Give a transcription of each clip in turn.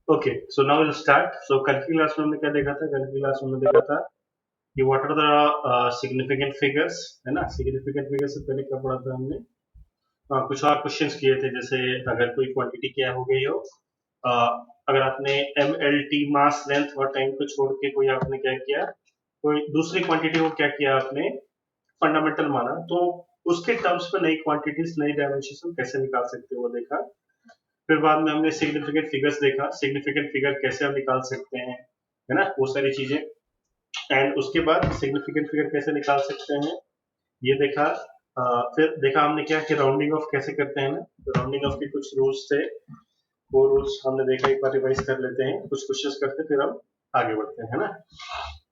Okay, so now will start. So कल की class में हमने क्या देखा था? कल की क्लास में हमने देखा था कि what are the significant figures, है ना? सिग्निफिकेंट फिगर्स से पहले क्या पढ़ा था हमने? कुछ और क्वेश्चंस किए थे, जैसे अगर कोई क्वांटिटी क्या हो गई हो, अगर आपने M L T mass length और टाइम को छोड़ के कोई आपने क्या किया, कोई दूसरी क्वांटिटी को क्या किया आपने, फंडामेंटल माना, तो उसके टर्म्स में नई क्वांटिटीज नई डायमेंशन कैसे निकाल सकते हो वो देखा। फिर बाद में हमने सिग्निफिकेंट फिगर्स देखा, सिग्निफिकेंट फिगर कैसे हम निकाल सकते हैं, है ना, वो सारी चीजें। एंड उसके बाद सिग्निफिकेंट फिगर कैसे निकाल सकते हैं ये देखा। फिर देखा हमने क्या कि राउंडिंग ऑफ कैसे करते हैं ना, तो राउंडिंग ऑफ के कुछ रूल्स थे, वो रूल्स हमने देखा, एक बार रिवाइज कर लेते हैं, कुछ क्वेश्चंस करते फिर हम आगे बढ़ते हैं, है ना।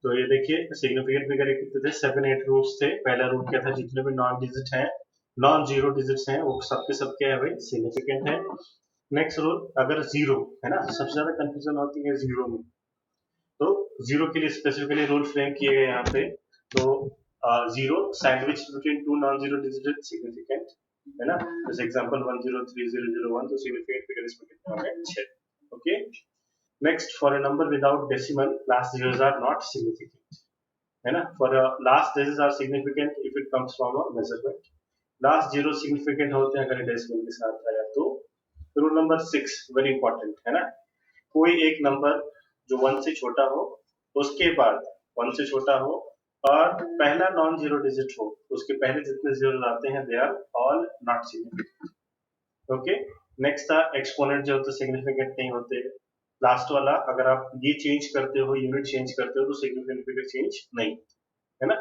तो ये देखिए, सिग्निफिकेंट फिगर कितने थे? 7-8 रूल्स थे। पहला रूल क्या था? जितने भी नॉन डिजिट हैं, नॉन जीरो डिजिट्स हैं, वो सबके सब क्या है भाई? सिग्निफिकेंट है। नेक्स्ट रूल, अगर जीरो, है ना, सबसे ज्यादा कंफ्यूजन होती है जीरो में, तो जीरो के लिए स्पेसिफिकली रूल फ्रेम किए गए यहाँ पे। तो zero sandwich between two non zero digit significant, है ना। जैसे एग्जांपल 103001, तो सिग्निफिकेंट फिगर इसमें कितने होंगे? 6। Okay. Next, for a number without decimal last zeros are not significant, है ना। For last zeros are significant if it comes from a measurement. Last zero significant होते हैं अगर डेसिमल के साथ आया तो। रूल नंबर 6 वेरी इंपॉर्टेंट, है ना। कोई एक नंबर जो वन से छोटा हो, उसके बाद वन से छोटा हो और पहला नॉन जीरो डिजिट हो, उसके पहले जितने जीरो आते हैं they are all not significant. Okay. Next था एक्सपोनेंट, जो होते सिग्निफिकेंट नहीं होते। लास्ट वाला, अगर आप ये चेंज करते हो, यूनिट चेंज करते हो, तो सिग्निफिकेंट फिगर चेंज नहीं, है ना।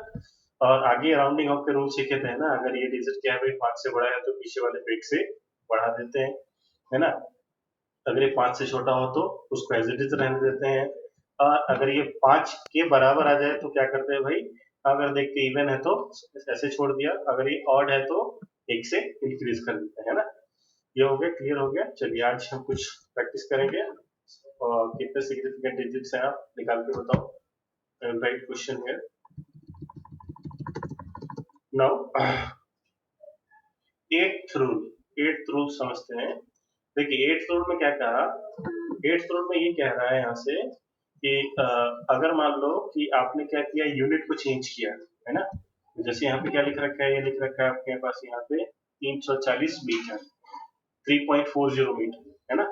और आगे राउंडिंग ऑफ के रूल सीखे थे ना, अगर ये डिजिट क्या है भाई 5 से बड़ा है तो पीछे वाले पे 1 से बढ़ा देते हैं, है ना। अगर ये 5 से छोटा हो तो उसको एज इट इज रहने देते हैं। और अगर ये 5 के बराबर आ जाए तो क्या करते हैं भाई? अगर देखते इवन है तो ऐसे छोड़ दिया, अगर ये ऑड है तो 1 से इंक्रीज कर देते हैं, है ना। ये हो गया, क्लियर हो गया। चलिए आज हम कुछ प्रैक्टिस करेंगे। और कितने सिग्निफिकेंट डिजिट्स हैं आप निकाल के बताओ। राइट क्वेश्चन है now. Eighth rule, eighth rule समझते हैं। देखिए एट्थ रूल में क्या कहा, एट्थ रूल में ये कह रहा है यहाँ से कि अगर मान लो कि आपने क्या किया, यूनिट को चेंज किया, है ना। जैसे यहाँ पे क्या लिख रखा है, ये लिख रखा है आपके पास यहाँ पे 340 मीटर, 3.40 मीटर, है ना।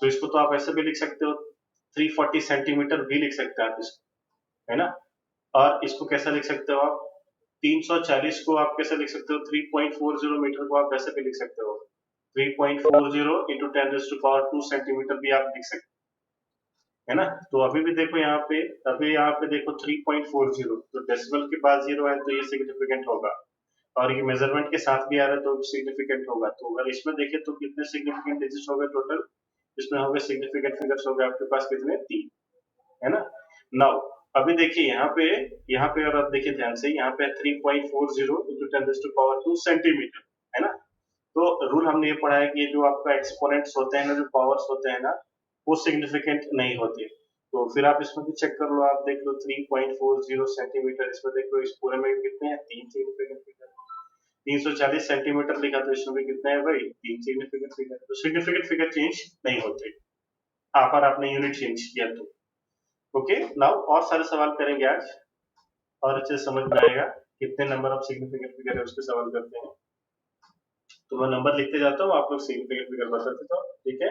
तो इसको तो आप ऐसे भी लिख सकते हो, 340 सेंटीमीटर भी लिख सकते हैं आप इसको, है ना। और इसको कैसा लिख सकते हो आप? 340 को आप कैसे लिख सकते हो? 3.40 मीटर को आप वैसे भी लिख सकते हो, 3.40 इंटू 10 टू पावर 2 सेंटीमीटर भी आप लिख सकते हो, है ना। तो अभी भी देखो यहाँ पे, अभी यहाँ पे देखो 3.40, तो डेसिमल के बाद जीरो है तो ये सिग्निफिकेंट होगा, और ये मेजरमेंट के साथ भी आ रहा है तो सिग्निफिकेंट होगा। तो अगर इसमें देखें तो कितने सिग्निफिकेंट डिजिट हो गए टोटल? इसमें हो गए सिग्निफिकेंट फिगर्स हो गए आपके पास कितने? 3, है ना। नाउ अभी देखिए यहाँ पे अगर आप देखिए ध्यान से, यहाँ पे 3.40 इंटू 10 टू पावर 2 सेंटीमीटर, है ना। तो रूल हमने ये पढ़ा है कि जो आपका एक्सपोनेंट्स होते हैं ना, जो पावर्स होते हैं ना, वो सिग्निफिकेंट नहीं होते। तो फिर आप इसमें भी चेक कर लो, आप देख लो 3.40 सेंटीमीटर, इसमें देख लो, इस पूरे में कितने हैं? 3 सिग्निफिकेंट फिगर। 340 सेंटीमीटर लिखा तो इसमें भी कितना है भाई? 3 सिग्निफिकेंट फिगर। तो सिग्निफिकेंट फिगर चेंज नहीं होते, पर आपने यूनिट चेंज किया तो। ओके। नाउ और सारे सवाल करेंगे आज, और अच्छे से समझ में आएगा कितने नंबर ऑफ सिग्निफिकेंट फिगर है उसके सवाल करते हैं। तो मैं नंबर लिखते जाता हूँ, आप लोग सिग्निफिकेंट फिगर बताते जाओ, ठीक है।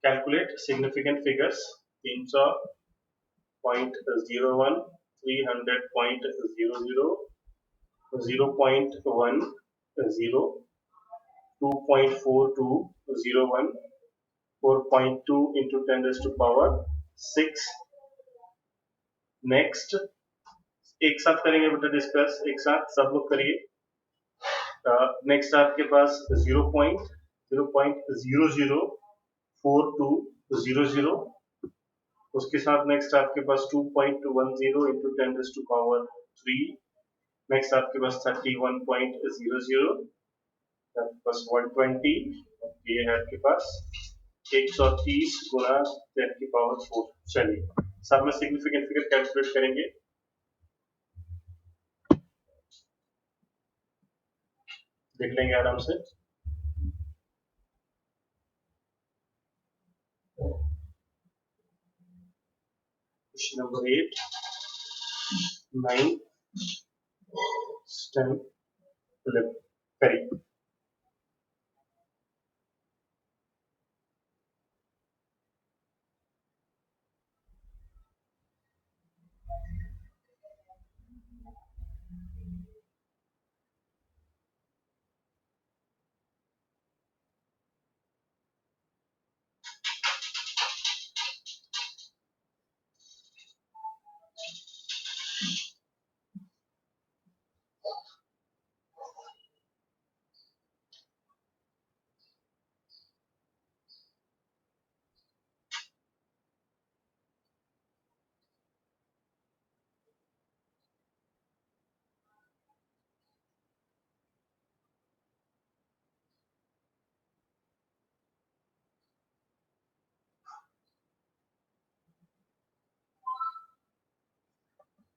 Calculate significant figures: 300.01, 300.00, 0.10, 2.4201, 4.2 into 10 to power 6। Next, एक साथ करेंगे बेटा डिस्कस, एक साथ सब लोग करिए। नेक्स्ट आपके पास 0.0.004200, उसके साथ नेक्स्ट आपके पास 2.210 इंटू 10 टू पावर 3। नेक्स्ट आपके पास 31.00, बस 120, ये है आपके पास 130 गुना 10 की पावर 4। चलिए सब में सिग्निफिकेंट फिगर कैलकुलेट करेंगे। देख लेंगे आराम से। क्वेश्चन नंबर 8, 9, 10, 11 करिए।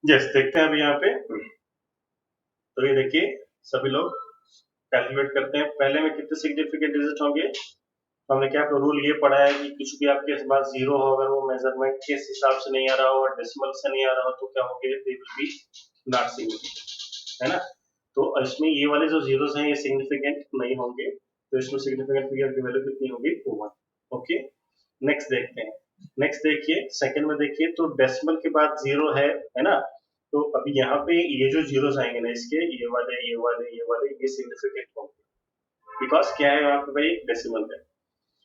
यस, देखते हैं अभी यहाँ पे। तो ये देखिए, सभी लोग कैलकुलेट करते हैं। पहले में कितने सिग्निफिकेंट डिजिट होंगे। तो हमने क्या रूल ये पढ़ा है कि कुछ भी आपके पास जीरो हो, अगर वो मेजरमेंट के हिसाब से नहीं आ रहा हो और डेसिमल से नहीं आ रहा हो तो क्या होंगे, they will be not significant, है ना। तो इसमें ये वाले जो जीरोस हैं ये सिग्निफिकेंट नहीं होंगे, तो इसमें सिग्निफिकेंट फिगर की वैल्यू कितनी होगी, 1। ओके, नेक्स्ट देखते हैं। नेक्स्ट देखिए, सेकंड में देखिए, तो डेसिमल के बाद जीरो है ना। तो अभी यहाँ पे ये जो जीरोस आएंगे ना, इसके ये वाले ये वाले ये वाले ये सिग्निफिकेंट होंगे, बिकॉज क्या है यहाँ पे भाई, डेसिमल है।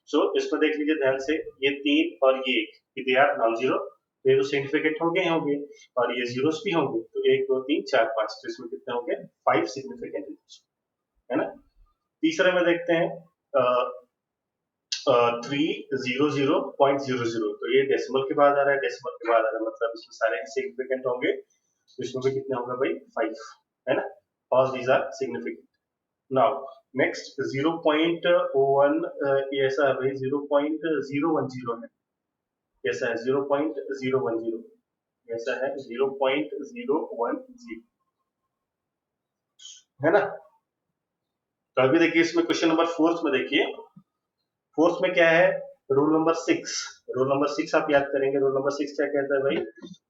सो इसमें देख लीजिए ध्यान से, ये 3 और ये 1 दे आर नॉन जीरो, तो ये तो सिग्निफिकेंट होंगे होंगे, और ये जीरोस भी होंगे, तो 1 2 3 4 5, तो इसमें कितने होंगे, 5 सिग्निफिकेंट, है ना। तीसरे में देखते हैं 300.00, तो ये डेसिमल के बाद आ रहा है, डेसिमल के बाद आ रहा है, मतलब इसमें सारे सिग्निफिकेंट होंगे, तो इसमें भी कितने होंगे भाई, 5, है ना। All these are significant. Now next 0.1, ये ऐसा है भाई, 0.010 है, ऐसा है 0.010, ऐसा है 0.010, है ना। तो अभी देखिए इसमें क्वेश्चन नंबर 4 में देखिए, 4 में क्या है, रूल नंबर 6। रूल नंबर 6 आप याद करेंगे, रूल नंबर 6 क्या कहता है भाई,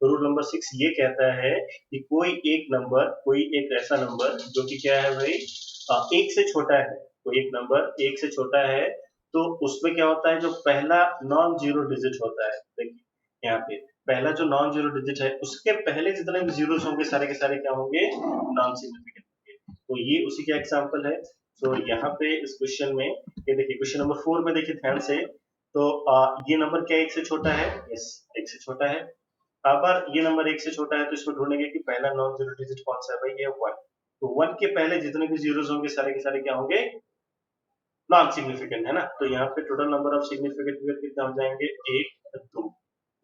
रूल नंबर 6 ये कहता है कि कोई एक ऐसा नंबर जो कि क्या है भाई, 1 से छोटा है, कोई एक नंबर 1 से छोटा है, तो उसमें क्या होता है, जो पहला नॉन जीरो डिजिट होता है, देखिए यहाँ पे पहला जो नॉन जीरो डिजिट है, उसके पहले जितने भी जीरोस होंगे सारे के सारे क्या होंगे, नॉन सिग्निफिकेंट होंगे। तो ये उसी का एग्जांपल है। तो यहाँ पे इस क्वेश्चन में ये देखिए, क्वेश्चन नंबर 4 में देखिए ध्यान से, तो ये नंबर क्या 1 से छोटा है, यस 1 से छोटा है। अगर ये नंबर 1 से छोटा है तो इसमें ढूंढेंगे कि पहला नॉन जीरो डिजिट कौन सा है भाई, ये 1। तो 1 के पहले जितने भी जीरोस होंगे सारे के सारे क्या होंगे, नॉन सिग्निफिकेंट, है ना। तो यहाँ पे total number of significant figure कितने हो जाएंगे, 1 2,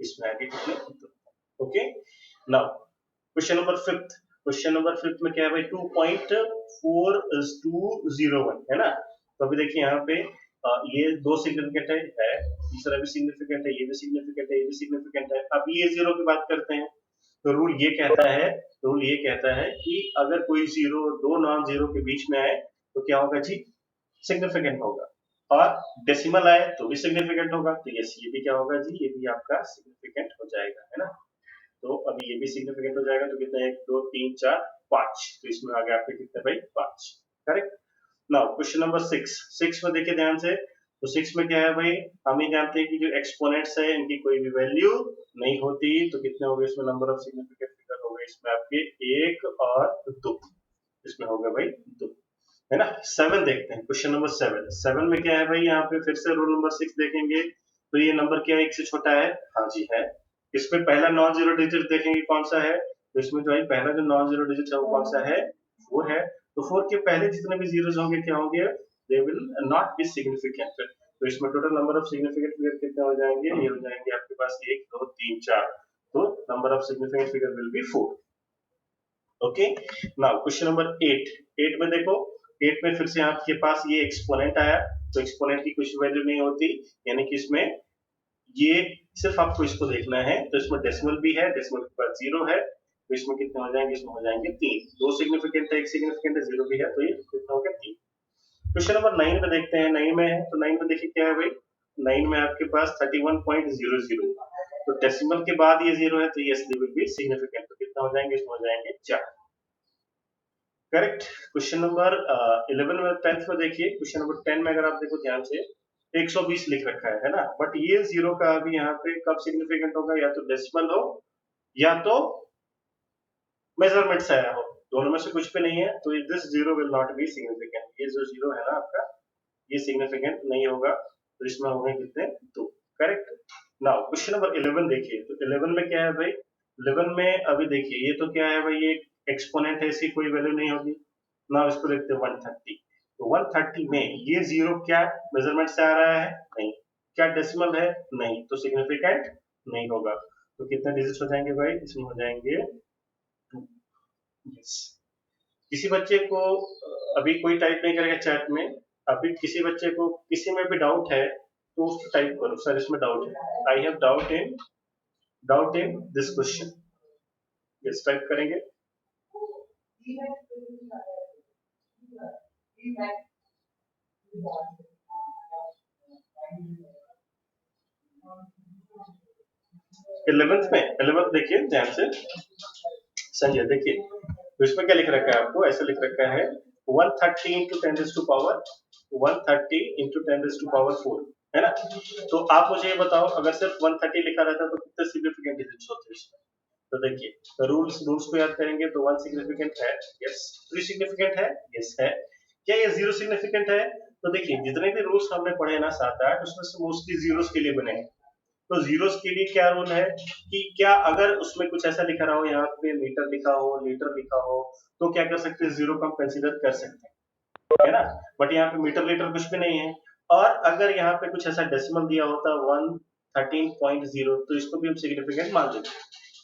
इसमें आगे कितने, 2। Okay, now question number 5। Question number 5 में क्या है भाई, 2.4201, है ना। तो अभी देखिए यहाँ पे ये 2 सिग्निफिकेंट है, तीसरा भी सिग्निफिकेंट है, ये भी सिग्निफिकेंट है, ये भी सिग्निफिकेंट है। अब ये जीरो की बात करते हैं, तो रूल ये कहता है कि अगर कोई जीरो दो नॉन जीरो के बीच में आए तो क्या होगा जी, सिग्निफिकेंट होगा, और डेसिमल आए तो भी सिग्निफिकेंट होगा, तो यस ये भी क्या होगा जी, ये भी आपका सिग्निफिकेंट हो जाएगा, है ना। तो अभी ये भी सिग्निफिकेंट हो जाएगा, तो कितना 1 2 3 4 5, तो इसमें आगे आपके कितने भाई, 5, करेक्ट। नाउ क्वेश्चन नंबर 6 में देखिए ध्यान से, तो 6 में क्या है भाई, हम ही जानते हैं कि जो एक्सपोनेंट्स है इनकी कोई भी वैल्यू नहीं होती, तो कितने हो गए इसमें, नंबर ऑफ सिग्निफिकेंट फिगर हो गए इसमें आपके 1 और 2, इसमें हो गया भाई 2, है ना। 7 देखते हैं, क्वेश्चन नंबर 7 में क्या है भाई, यहाँ पे फिर से रूल नंबर 6 देखेंगे, तो ये नंबर क्या 1 से छोटा है, हाँ जी है। इसमें पहला नॉन जीरो डिजिट देखेंगे कौन सा है, तो इसमें जो है पहला जो नॉन जीरो डिजिट है वो कौन सा है, 4 है। तो 4 के पहले जितने भी जीरोस होंगे क्या होंगे, they will not be significant, तो इसमें total number of significant figure कितने हो जाएंगे, ये हो जाएंगे आपके पास 1 2 3 4, तो number of significant figure will be 4। Okay, now question number 8 में देखो, 8 में फिर से आपके पास ये एक्सपोनेंट आया, तो एक्सपोनेंट की कुछ वैल्यू नहीं होती, यानी कि इसमें ये सिर्फ आपको इसको देखना है, तो इसमें डेसिमल भी है, डेसिमल के बाद जीरो है, तो इसमें कितने हो जाएंगे, इसमें हो जाएंगे 3, 2 सिग्निफिकेंट है, 1 सिग्निफिकेंट है, जीरो भी है, तो ये कितना हो गया 3। क्वेश्चन नंबर 9 में देखते हैं, 9 में है, तो 9 में देखिए क्या है भाई, 9 में आपके पास 31.00, तो डेसिमल के बाद ये 0 है तो ये विल बी सिग्निफिकेंट। तो कितना हो जाएंगे, इसमें हो जाएंगे 4। करेक्ट। क्वेश्चन नंबर 11 में 10th में देखिए, क्वेश्चन नंबर 10 में अगर आप देखो ध्यान से 120 लिख रखा है ना, बट ये 0 का अभी यहाँ पे कब सिग्निफिकेंट होगा, या तो डेसिमल हो या तो मेजरमेंट से आया हो, दोनों में से कुछ भी नहीं है, तो this 0 will not be significant. ये जो 0 है ना आपका, ये सिग्निफिकेंट नहीं होगा, तो इसमें होंगे कितने, 2। करेक्ट। नाउ क्वेश्चन नंबर 11 देखिए, तो 11 में क्या है भाई, 11 में अभी देखिए ये तो क्या है भाई, ये एक्सपोनेंट है, इसकी कोई वैल्यू नहीं होगी। नाउ इसको लिखते हैं 130। तो 130 में ये 0 क्या मेजरमेंट से आ रहा है, नहीं। क्या डेसिमल है, नहीं, तो सिग्निफिकेंट नहीं होगा। तो कितने डिजिट हो जाएंगे भाई, इसमें हो जाएंगे 2। yes. किसी बच्चे को अभी कोई टाइप नहीं करेगा चैट में, अभी किसी बच्चे को किसी में भी डाउट है तो उसको टाइप करो, सर इसमें डाउट है, I have doubt in this question, yes type करेंगे। इलेवेंथ देखिए ध्यान से, संजय देखिए, तो इसमें क्या लिख रखा है आपको, ऐसे लिख रखा है 130 into 10 to power 130 into 10 to power 4, है ना। तो आप मुझे ये बताओ, अगर सिर्फ 130 लिखा रहता तो कितने सिग्निफिकेंट डिजिट्स होते इसमें। तो देखिए, तो रूल्स को याद करेंगे, तो 1 सिग्निफिकेंट है, यस। 3 सिग्निफिकेंट है, यस है। क्या ये 0 सिग्निफिकेंट है, तो देखिए जितने भी रूल्स हमने पढ़े ना 7-8, उसमें से मोस्टली जीरोस के लिए बने हैं। तो जीरोस के लिए क्या रूल है कि क्या अगर उसमें कुछ ऐसा लिखा रहा हो, यहाँ पे मीटर लिखा हो, लीटर लिखा हो, तो क्या कर सकते हैं, 0 को हम कंसीडर कर सकते हैं, है ना। बट यहाँ पे मीटर लीटर कुछ भी नहीं है। और अगर यहाँ पे कुछ ऐसा डेसिमल दिया होता 113.0, तो इसको भी हम सिग्निफिकेंट मान लेते हैं।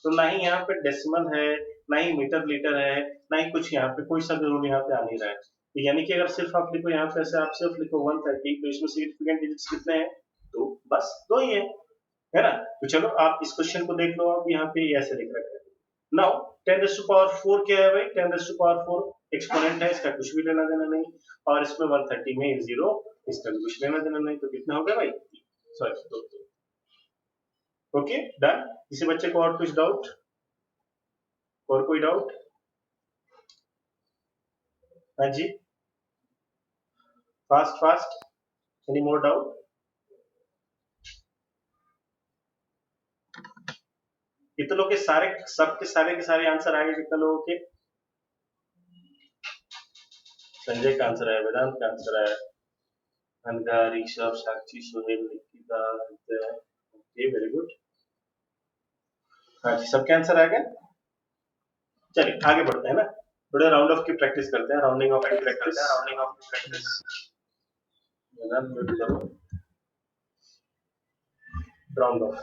तो ना ही यहाँ पे डेसिमल है, ना ही मीटर लीटर है, ना ही कुछ यहाँ पे कोई सा रूल यहाँ पे आ नहीं रहा है। तो यानी कि अगर सिर्फ आप लिखो यहाँ पे ऐसे, आप सिर्फ लिखो 130, तो इसमें सिग्निफिकेंट डिजिट्स कितने हैं, 2, बस 2 ही है ना। तो चलो आप इस क्वेश्चन को देख लो, आप यहाँ पे ऐसे लिख रखा है। नाउ 10⁴ क्या है भाई, 10⁴ एक्सपोनेंट है, इसका कुछ भी लेना देना नहीं, और इसमें 130 में 0, इसका भी कुछ लेना देना नहीं, तो कितना हो गया भाई, सॉरी 2। Okay done. किसी बच्चे को और कुछ डाउट, और कोई डाउट, हाँ जी, fast fast, any more doubt. कितने लोग के सारे, सबके सारे के सारे आंसर आए, कितने लोगों के, संजय का आंसर है, वेदांत का आंसर है, Anka, Rishabh, Sakshi, Sunil, Nikita, okay very good. हाँ जी, सबके आंसर आ गए। चलिए आगे बढ़ते हैं ना, थोड़ा राउंड ऑफ की प्रैक्टिस करते हैं, राउंडिंग ऑफ की practice. Round of,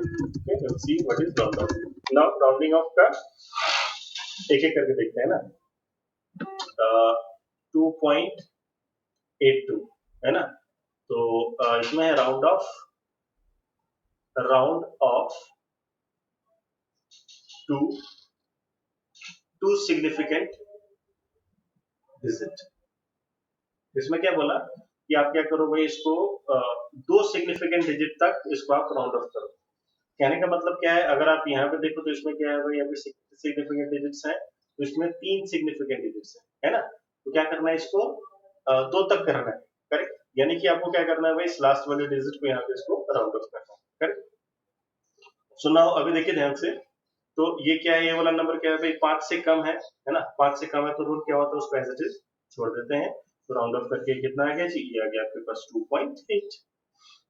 okay, let's see what is round of. Now rounding off का एक एक करके देखते हैं ना। 2.82 है ना, तो इसमें है round off to significant digit. इसमें क्या बोला कि आप क्या करो भाई, इसको 2 सिग्निफिकेंट डिजिट तक इसको आप राउंड ऑफ करो। कहने का मतलब क्या है, अगर आप यहाँ पे देखो तो इसमें क्या है भाई, अभी सिग्निफिकेंट डिजिट्स हैं, तो इसमें 3 सिग्निफिकेंट डिजिट्स है ना। तो क्या करना है, इसको 2 तक करना है, करेक्ट। यानी कि आपको क्या करना है भाई, इस लास्ट वाले डिजिट को यहाँ पे इसको राउंड ऑफ करना है, करेक्ट। सुनाओ अभी देखिए ध्यान से, तो ये क्या है, ये वाला नंबर क्या है भाई, 5 से कम है ना, 5 से कम है, तो रूल क्या होता है, उसको एज इट इज छोड़ देते हैं। तो राउंड ऑफ करके कितना आ गया जी, ये आ गया आपके पास 2.8,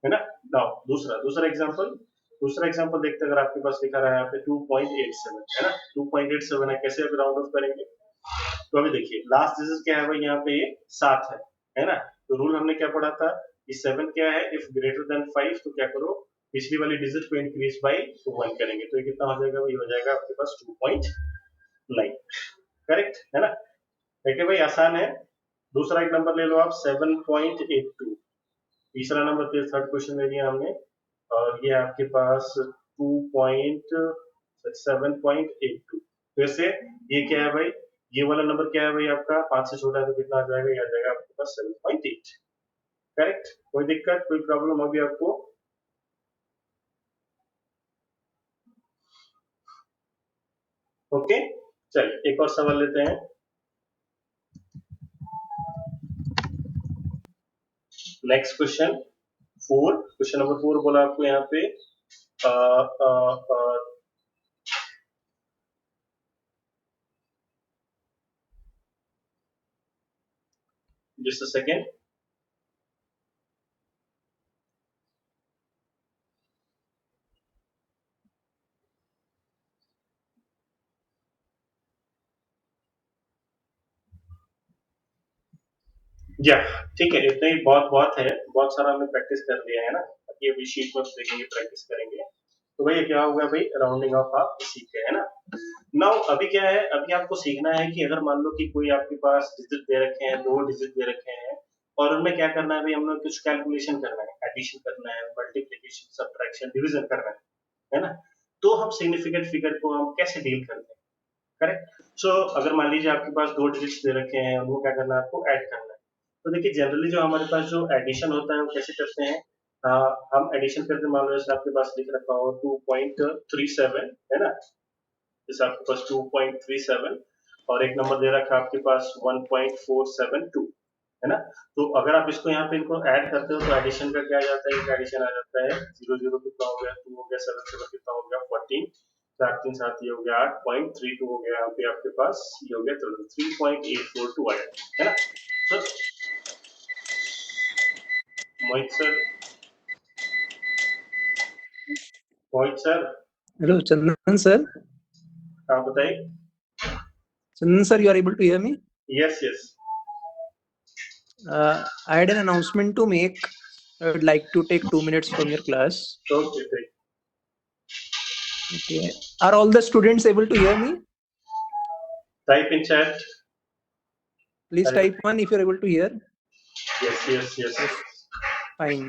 है ना। नाउ दूसरा एग्जांपल देखते हैं, अगर आपके पास लिखा रहा है यहाँ पे 2.87 है ना, 2.87 है, कैसे अभी राउंड ऑफ करेंगे। तो अभी देखिए लास्ट डिजिट क्या है भाई, यहाँ पे ये 7 है ना। तो रूल हमने क्या पढ़ा था, ये 7 क्या है, इफ ग्रेटर देन 5, तो क्या करो, पिछली वाली डिजिट को इंक्रीज बाय 1 करेंगे, तो ये कितना हो जाएगा, ये हो जाएगा आपके पास 2.9, करेक्ट है ना। ठीक है भाई, आसान है। दूसरा एक नंबर ले लो आप, 7.82, तीसरा नंबर, थर्ड क्वेश्चन ले लिया हमने, और ये आपके पास 7.82। फिर से ये क्या है भाई, ये वाला नंबर क्या है भाई आपका, 5 से छोटा है, तो कितना आ जाएगा, ये आ जाएगा आपके पास 7.8, करेक्ट। कोई दिक्कत, कोई प्रॉब्लम होगी आपको, ओके, चलिए एक और सवाल लेते हैं। नेक्स्ट क्वेश्चन 4, क्वेश्चन नंबर 4 बोला आपको यहाँ पे जस्ट अ सेकेंड। या ठीक है, इतना ही बहुत बहुत है, बहुत सारा हमने प्रैक्टिस कर लिया है ना। बाकी अभी शीट वर्क देखेंगे, प्रैक्टिस करेंगे। तो भैया क्या होगा भाई, राउंडिंग ऑफ आप सीख गए है ना। नाउ अभी क्या है, अभी आपको सीखना है कि अगर मान लो कि कोई आपके पास डिजिट दे रखे हैं, 2 डिजिट दे रखे हैं, और उनमें क्या करना है भाई, हमें कुछ कैलकुलेशन करना है, एडिशन करना है, मल्टीप्लिकेशन, सब्ट्रैक्शन, डिवीजन करना है ना। तो हम सिग्निफिकेंट फिगर को हम कैसे डील करते हैं, करेक्ट। सो अगर मान लीजिए आपके पास 2 डिजिट्स दे रखे हैं, उनको क्या करना है, आपको ऐड करना है। तो देखिए जनरली जो हमारे पास जो एडिशन होता है वो कैसे करते हैं, हम एडिशन करते, मान लो जैसे आपके पास लिख रखा हो 2.37 है ना, जैसे आपके पास 2.37 और एक नंबर दे रखा है आपके पास 1.472 है ना। तो अगर आप इसको यहाँ पे इनको ऐड करते हो तो एडिशन का क्या आ जाता है, एडिशन आ जाता है 0 0 कितना हो गया, 2 हो गया, 7 7 कितना हो गया, 14, 4 3 7 ये हो गया 8.32 हो गया, यहाँ पे आपके पास ये हो गया 3.842 आया है ना। तो मोहित सर, मोहित सर Hello, Chandan sir. आप बताइए। Chandan sir, you are able to hear me? Yes yes. I had an announcement to make. I would like to take 2 minutes from your class. Okay ठीक। Okay. Are all the students able to hear me? Type in chat. Please type 1 if you're able to hear. Yes yes yes. Yes, fine.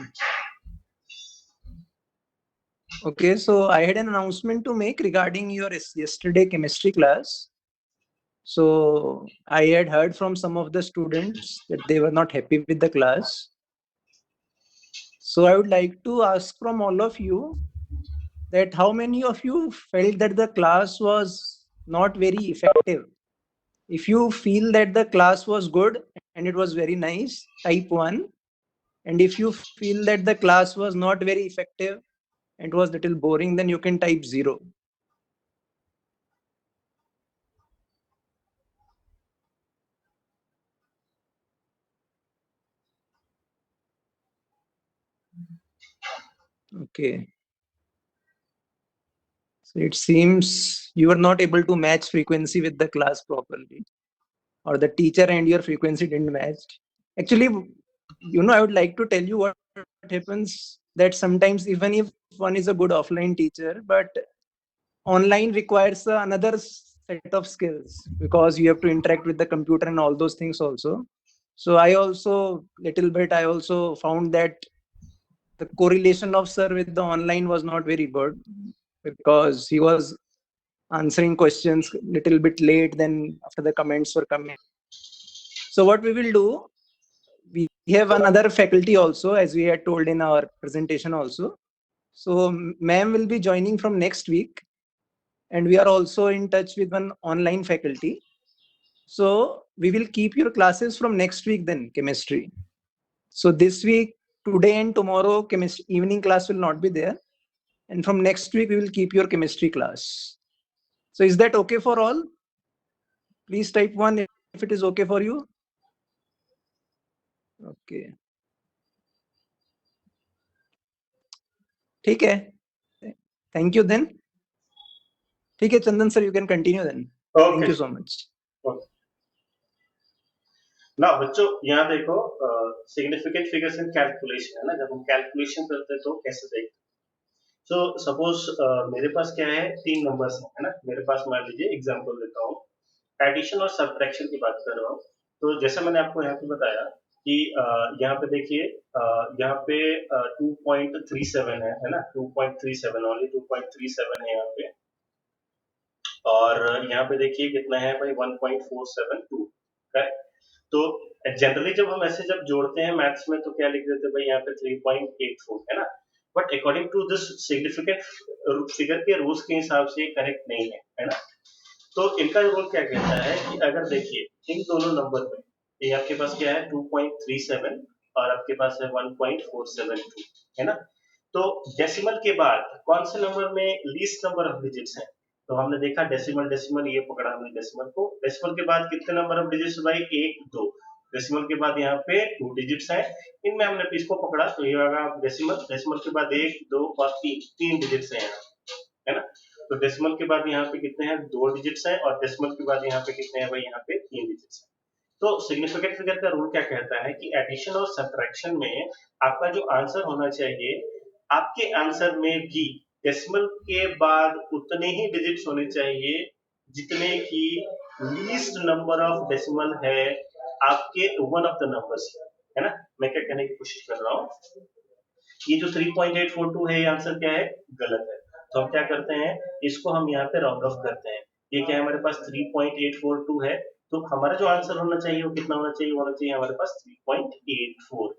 Okay, so I had an announcement to make regarding your yesterday chemistry class. So I had heard from some of the students that they were not happy with the class. So I would like to ask from all of you that how many of you felt that the class was not very effective. If you feel that the class was good and it was very nice, type 1. And if you feel that the class was not very effective and was little boring, then you can type 0. Okay. So it seems you were not able to match frequency with the class properly, or the teacher and your frequency didn't match. Actually, I would like to tell you what happens, that sometimes even if one is a good offline teacher, but online requires another set of skills, because you have to interact with the computer and all those things also. So I also found that the correlation of sir with the online was not very good, because he was answering questions little bit late then after the comments were coming. So what we will do, we have another faculty also, as we had told in our presentation also. So ma'am will be joining from next week, and we are also in touch with one online faculty. So we will keep your classes from next week then, chemistry. So this week, today and tomorrow, chemistry evening class will not be there. And from next week, we will keep your chemistry class. So is that okay for all? Please type 1 if it is okay for you. Okay. ठीक है. Thank you then. ठीक है चंदन sir, you can continue then. Thank you so much. Okay. ना बच्चों यहाँ देखो, significant figures in calculation है ना, जब हम कैलकुलेशन करते हैं तो कैसे देखते हैं। सो सपोज मेरे पास क्या है, 3 नंबर्स है ना, मेरे पास मान लीजिए एग्जांपल देता हूँ, एडिशन और सब्ट्रैक्शन की बात कर रहा हूँ। तो जैसे मैंने आपको यहाँ पे बताया कि यहाँ पे देखिए, यहाँ पे 2.37 है ना, 2.37 ओनली 2.37 है यहाँ पे, और यहाँ पे देखिए कितना है भाई 1.472, करेक्ट। तो जनरली जब हम ऐसे जब जोड़ते हैं मैथ्स में तो क्या लिख देते हैं भाई, यहाँ पे 3.84 है ना। But according to this significant figure के रूल्स के हिसाब से करेक्ट नहीं है ना। तो इनका रूल क्या कहता है कि अगर देखिए इन दोनों नंबर में ये आपके पास क्या है 2.37 और आपके पास है 1.472 है ना। तो डेसिमल के बाद कौन से नंबर में लीस्ट नंबर ऑफ डिजिट्स है, तो हमने देखा डेसिमल डेसिमल ये पकड़ा हमने डेसिमल को। डेसिमल के बाद कितने नंबर ऑफ डिजिट्स भाई, 1 2। डेसिमल के बाद यहाँ पे 2 डिजिट्स है, इनमें हमने इसको पकड़ा तो ये होगा डेसिमल। डेसिमल के बाद 1 2 और 3 डिजिट्स है यहाँ, है ना। तो डेसिमल के बाद यहाँ पे कितने हैं, 2 डिजिट्स है, और डेसिमल के बाद यहाँ पे कितने हैं भाई, यहाँ पे 3 डिजिट्स है। तो सिग्निफिकेंट फिगर का रूल क्या कहता है कि एडिशन और सब्ट्रैक्शन में आपका जो आंसर होना चाहिए, आपके आंसर में भी डेसिमल के बाद उतने ही डिजिट्स होने चाहिए जितने की लीस्ट नंबर ऑफ डेसिमल है आपके वन ऑफ द नंबर्स, है ना। मैं क्या कहने की कोशिश कर रहा हूँ, ये जो 3.842 है ये आंसर क्या है, गलत है। तो हम क्या करते हैं, इसको हम यहाँ पे राउंड ऑफ करते हैं। ये क्या है हमारे पास 3.842 है, तो हमारा जो आंसर होना चाहिए वो कितना होना चाहिए, होना चाहिए हमारे पास 3.84।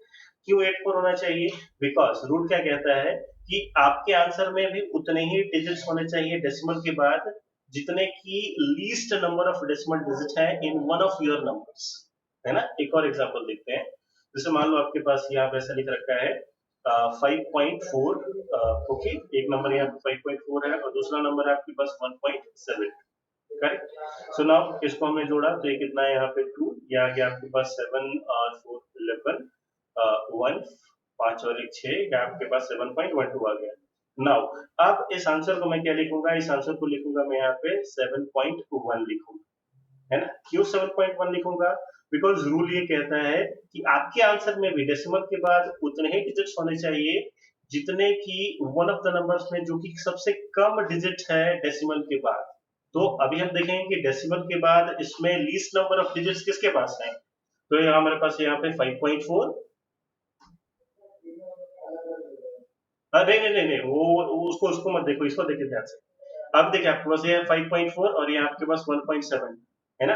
क्यों 84 होना चाहिए, बिकॉज रूल क्या कहता है कि आपके आंसर में भी उतने ही डिजिट्स होने चाहिए डेसिमल के बाद जितने की least number of decimal digit है in one of your numbers, है ना। एक और एग्जांपल देखते हैं, जैसे मान लो आपके पास यहाँ पे ऐसा लिख रखा है 5.4, ओके, एक नंबर यहाँ पे 5.4 है और दूसरा नंबर है आपके पास 1.7, करेक्ट। सो नाउ इसको हमने जोड़ा तो ये कितना है यहाँ पे 2, ये आ गया आपके पास 7 और 4 11, 1 5 और 1 6, या आपके पास 7.12 आ गया। नाउ अब इस आंसर को मैं क्या लिखूंगा, इस आंसर को लिखूंगा मैं यहाँ पे 7.1 लिखूंगा, है ना। क्यों 7.1 लिखूंगा, बिकॉज रूल ये कहता है कि आपके आंसर में भी डेसिमल के बाद उतने ही डिजिट्स होने चाहिए जितने की वन ऑफ द नंबर्स में जो कि सबसे कम डिजिट है डेसिमल के बाद। तो अभी हम देखेंगे कि डेसिमल के बाद इसमें लीस्ट नंबर ऑफ डिजिट्स किसके पास है, तो यहाँ हमारे पास यहाँ पे 5.4, नहीं नहीं नहीं नहीं, वो उसको उसको मत देखो, इसको देखिए ध्यान से। अब देखिए आपके पास ये है 5.4 और ये आपके पास 1.7, है ना।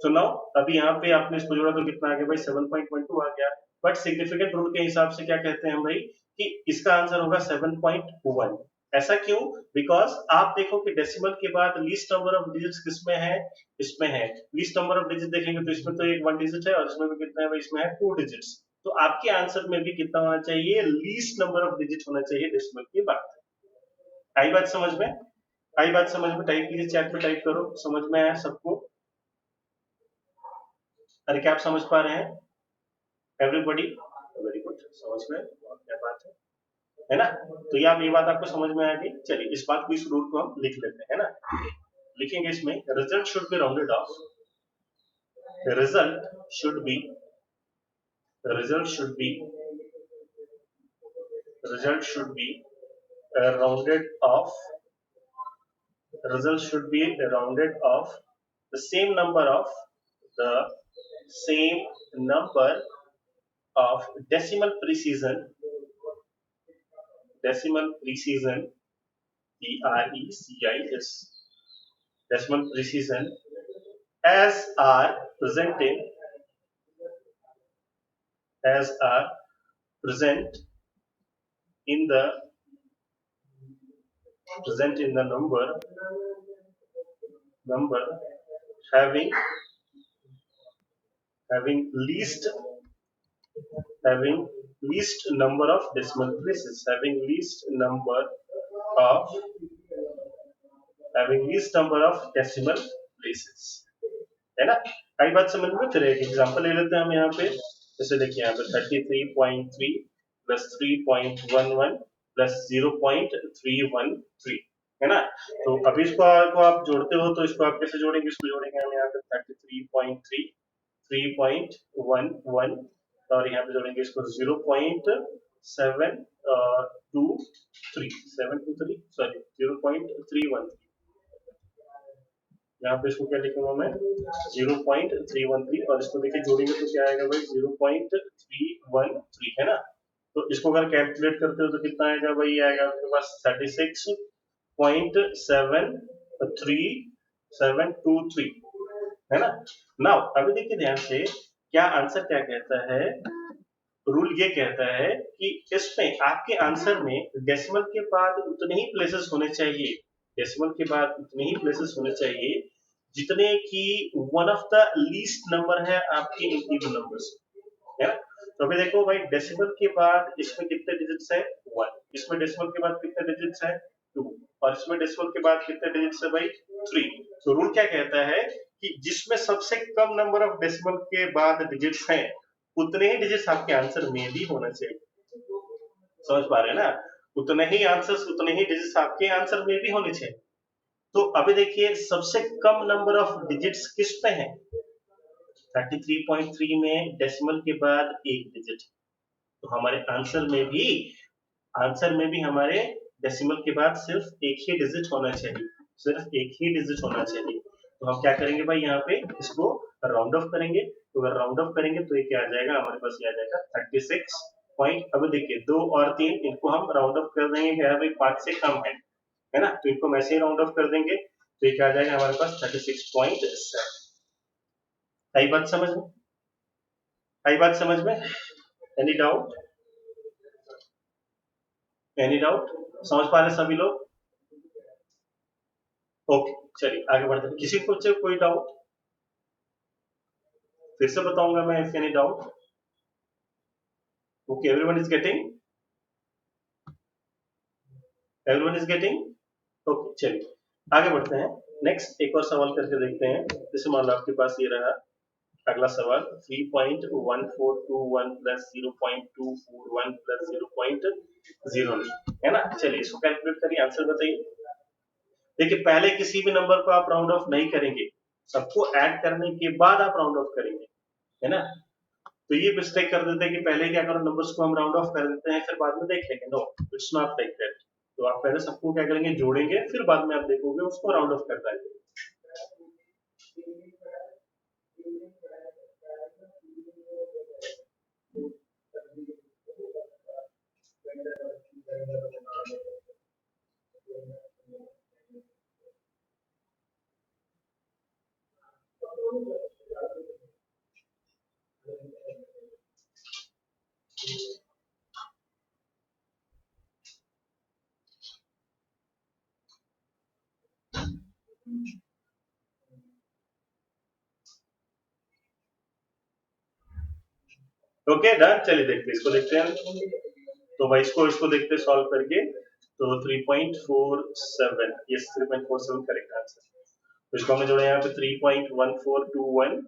तो नाउ अभी यहाँ पे आपने इसको जोड़ा तो कितना आ गया भाई, 7.12 आ गया। बट सिग्निफिकेंट रूल के हिसाब से क्या कहते हैं हम भाई कि इसका आंसर होगा 7.1। ऐसा क्यों, बिकॉज आप देखो कि डेसिमल के बाद लीस्ट नंबर ऑफ डिजिट्स किसमें है, इसमें है। लीस्ट नंबर ऑफ डिजिट देखेंगे तो इसमें तो एक 1 डिजिट है और इसमें भी कितना है भाई, इसमें है 2 डिजिट्स। तो आपके आंसर में भी कितना होना चाहिए, लीस्ट नंबर ऑफ डिजिट होना चाहिए डेसिमल के बाद। आई बात समझ में, आई बात समझ में, टाइप कीजिए चैट में, टाइप करो समझ में आया सबको। अरे क्या आप समझ पा रहे हैं एवरीबॉडी, वेरी गुड, समझ में, और क्या बात है ना। तो ये बात आपको समझ में आ गई। चलिए इस बात को, इस रूल को हम लिख लेते हैं, है ना। लिखेंगे इसमें, result should be rounded off, result should be, result should be, result should be rounded off, result should be rounded off the same number of, the same number of decimal precision, decimal precision, PRECIS, decimal precision as are presenting, as are present in the, present in the number having, having least, having least number of decimal places, having least number of, having least number of decimal places, है ना। आई बात समझ में, फिर एक example ले लेते हैं हम यहाँ पे। जैसे देखिए यहाँ पे 33.3 प्लस 3.11 प्लस 0.313, है ना। तो अभी इसको आप जोड़ते हो तो इसको आप कैसे जोड़ेंगे, इसको जोड़ेंगे हम यहाँ पे 33.3, 3.11 और यहाँ पे जोड़ेंगे इसको 0.723, सॉरी 0.313, यहाँ पे इसको क्या लिखूंगा मैं 0.313 और इसको देखिए जोड़ेंगे तो क्या आएगा भाई 0.313, है ना। तो इसको अगर कैलकुलेट करते हो तो कितना आएगा भाई, आएगा आपके पास 36.73723, है ना। नाउ अभी देखिए ध्यान से, क्या आंसर क्या कहता है, रूल ये कहता है कि इसमें आपके आंसर में डेसिमल के बाद उतने ही प्लेसेस होने चाहिए, डेसिमल के बाद उतने ही प्लेसेस होने चाहिए जितने की one of the least number है आपके इवन नंबर्स, है ना। तो अभी देखो भाई, डेसिमल के बाद इसमें कितने डिजिट्स है, 1, इसमें डेसिमल के बाद कितने डिजिट्स है, 2, और इसमें डेसिमल के बाद कितने डिजिट्स है भाई, 3। तो रूल क्या कहता है कि जिसमें सबसे कम नंबर ऑफ डेसिमल के बाद डिजिट्स हैं, उतने ही डिजिट्स आपके आंसर में भी होना चाहिए। समझ पा रहे हैं ना, उतने ही आंसर्स, उतने ही डिजिट्स आपके आंसर में भी होने चाहिए। तो अभी देखिए, सबसे कम नंबर ऑफ डिजिट्स किस पे है, 33.3 में डेसिमल के बाद एक डिजिट। तो हमारे आंसर में भी हमारे डेसिमल के बाद सिर्फ एक ही डिजिट होना चाहिए, सिर्फ एक ही डिजिट होना चाहिए। तो हम क्या करेंगे भाई, यहाँ पे इसको राउंड ऑफ करेंगे। तो अगर राउंड ऑफ करेंगे तो ये क्या आ जाएगा, हमारे पास ये आ जाएगा 36 पॉइंट। अब देखिए 2 और 3 इनको हम राउंड ऑफ कर देंगे, क्या है भाई, 5 से कम है ना। तो इनको हम ऐसे ही राउंड ऑफ कर देंगे, तो ये क्या आ जाएगा हमारे पास 36.7। आई बात समझ में, आई बात समझ में, एनी डाउट, एनी डाउट, समझ पा रहे सभी लोग? ओके, चलिए आगे बढ़ते हैं। किसी को कोई डाउट, फिर से बताऊंगा मैं, if any doubt. Okay, everyone is getting, everyone is getting. Okay, चलिए आगे बढ़ते हैं। नेक्स्ट एक और सवाल करके देखते हैं। जैसे मान लो आपके पास ये रहा अगला सवाल, 3.1421 प्लस 0.241 प्लस 0.09, है ना। चलिए इसको कैलकुलेट करिए, आंसर बताइए। देखिए, पहले किसी भी नंबर को आप राउंड ऑफ नहीं करेंगे, सबको ऐड करने के बाद आप राउंड ऑफ करेंगे, है ना। तो ये मिस्टेक कर देते हैं कि पहले क्या करो, नंबर्स को हम राउंड ऑफ कर देते हैं, फिर बाद में देख लेंगे। No, it's not like that. तो आप पहले सबको क्या करेंगे, जोड़ेंगे, फिर बाद में आप देखोगे उसको राउंड ऑफ करना है। ओके डन, चलिए देखते हैं, इसको देखते हैं। तो भाई इसको देखते हैं सॉल्व करके। तो 3.47, यस 3.47 करेक्ट आंसर। तो इसको हमने जोड़ा यहाँ पे 3.1421,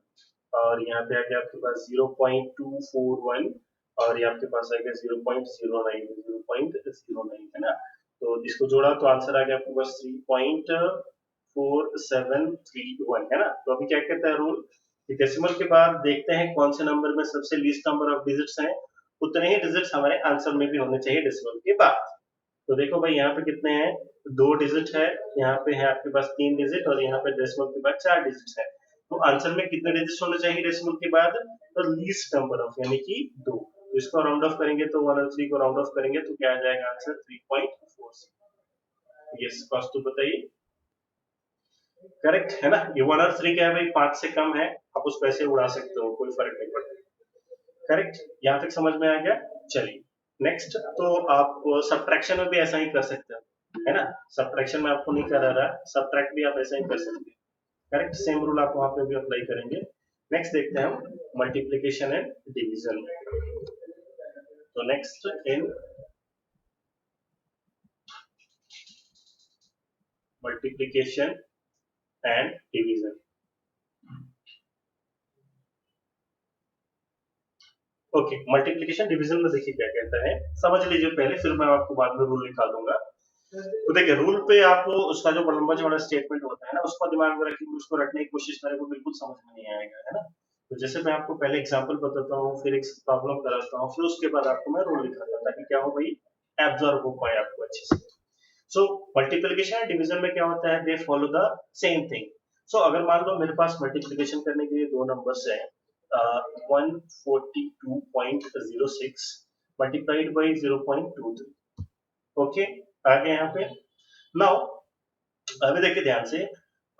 और यहाँ पे आ गया आपके पास 0.241, और ये आपके पास आ गया 0.09, 0.09, है ना। तो इसको जोड़ा तो आंसर आ गया आपके पास 3.4731, है ना। तो अभी क्या कहता है रूल, कि डेसिमल के बाद देखते हैं कौन से नंबर में सबसे लीस्ट नंबर ऑफ डिजिट्स हैं, उतने ही डिजिट्स हमारे आंसर में भी होने चाहिए डेसिमल के बाद। तो देखो भाई, यहाँ पे कितने हैं, 2 डिजिट है, यहाँ पे है आपके पास 3 डिजिट, और यहाँ पे डेसिमल के बाद 4 डिजिट है। तो आंसर में कितने डिजिट्स होने चाहिए डेसिमल के बाद, तो लीस्ट नंबर ऑफ, यानी कि 2। तो इसको राउंड ऑफ करेंगे, तो 1 और 3 को राउंड ऑफ करेंगे तो क्या आ जाएगा आंसर, 3.46। यस कॉस्ट, बताइए करेक्ट है ना। ये 1 और 3 क्या है भाई, 5 से कम है, आप उसको ऐसे उड़ा सकते हो, कोई फर्क नहीं पड़ता। करेक्ट, यहाँ तक समझ में आ गया। चलिए नेक्स्ट, तो आप सब्ट्रैक्शन में भी ऐसा ही कर सकते हो, है ना। सब्ट्रैक्शन में आपको नहीं करा रहा, सब्ट्रैक्ट भी आप ऐसा ही कर सकते हैं। करेक्ट, सेम रूल आप वहां पे भी अप्लाई करेंगे। नेक्स्ट देखते हैं हम मल्टीप्लीकेशन एंड डिवीजन। तो next in multiplication and division. Okay, multiplication division में देखिए क्या कहता है, समझ लीजिए पहले, फिर मैं आपको बाद में रूल लिखा दूंगा। तो देखिए रूल पे आप उसका जो लंबा चौड़ा स्टेटमेंट होता है ना, उसको दिमाग में रखिए, उसको रखने की कोशिश करेंगे, बिल्कुल समझ में नहीं आएगा, है ना। तो जैसे मैं आपको पहले एग्जांपल बताता हूँ, फिर एक प्रॉब्लम कराता हूँ, फिर उसके बाद आपको मैं रूल लिखाता हूँ, ताकि क्या हो भाई, एब्जॉर्ब हो पाए आपको अच्छे से। सो मल्टीप्लीकेशन एंड डिवीजन में क्या होता है, they follow the same thing. So अगर मान लो मेरे पास मल्टीप्लीकेशन करने के लिए दो नंबर्स है, 142.06 मल्टीप्लाइड बाई 0.23। ओके, आगे यहाँ पे नाउ, अभी देखिए ध्यान से,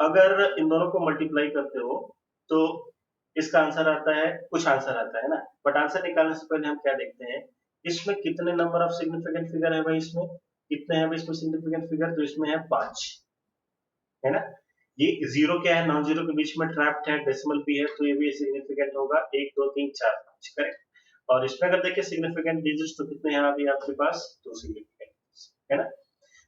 अगर इन दोनों को मल्टीप्लाई करते हो तो इसका आंसर आता है, कुछ आंसर आता है ना। बट आंसर निकालने से पहले हम क्या देखते हैं, इसमें कितने नंबर ऑफ सिग्निफिकेंट फिगर है भाई, इसमें कितने हैं भाई इसमें सिग्निफिकेंट फिगर, तो इसमें है 5, है ना। ये जीरो क्या है, नॉन जीरो के बीच में ट्रैप्ड है, डेसिमल भी है, तो ये भी सिग्निफिकेंट होगा 1 2 3 4 5, करेक्ट। और इसमें अगर देखिए सिग्निफिकेंट डिजिट्स तो कितने हैं अभी आपके पास, 2 सिग्निफिकेंट है ना।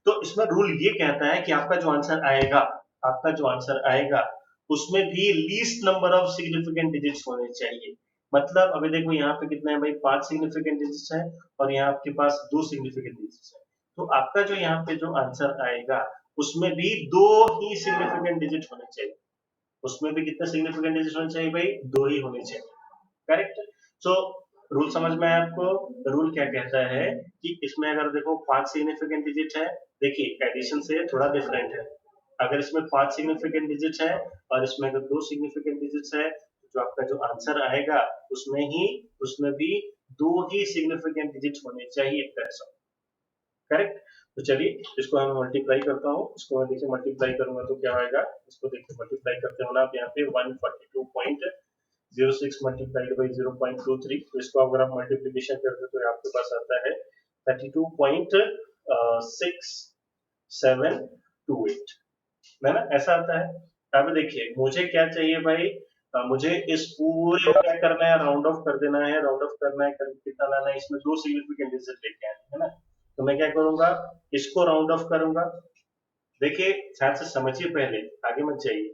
तो इसमें रूल ये कहता है कि आपका जो आंसर आएगा, आपका जो आंसर आएगा उसमें भी least number of significant digits होने चाहिए। मतलब अभी देखो यहाँ पे कितना है भाई, 5 सिग्निफिकेंट डिजिट्स है और यहाँ आपके पास 2 सिग्निफिकेंट डिजिट्स है। तो आपका जो यहाँ पे जो आंसर आएगा उसमें भी 2 ही सिग्निफिकेंट डिजिट होने चाहिए। उसमें भी कितने सिग्निफिकेंट डिजिट होने चाहिए भाई, 2 ही होने चाहिए, करेक्ट। सो रूल समझ में आया आपको। रूल क्या कहता है कि इसमें अगर देखो 5 सिग्निफिकेंट डिजिट है, देखिए एडिशन से थोड़ा डिफरेंट है। अगर इसमें 5 सिग्निफिकेंट डिजिट है और इसमें अगर 2 सिग्निफिकेंट डिजिट्स है, तो जो आपका जो आंसर आएगा उसमें भी 2 ही सिग्निफिकेंट डिजिट होने चाहिए, करेक्ट। तो चलिए इसको हम मल्टीप्लाई करता हूँ, इसको मैं देखिए मल्टीप्लाई करूंगा तो क्या आएगा, इसको देखिए मल्टीप्लाई करते हो ना आप यहाँ पे 142.06 मल्टीप्लाइड बाई 0.23, तो इसको अगर आप मल्टीप्लीकेशन करते तो आपके पास आता है 32.6728, है ना, ऐसा आता है। अब देखिए मुझे क्या चाहिए भाई, मुझे इस पूरे को क्या करना है, राउंड ऑफ कर देना है, राउंड ऑफ करना है, कितना लाना है, इसमें 2 सिग्निफिकेंट डिजिट लेके आना है ना। तो मैं क्या करूंगा, इसको राउंड ऑफ करूंगा। देखिए ध्यान से समझिए, पहले आगे मत जाइए।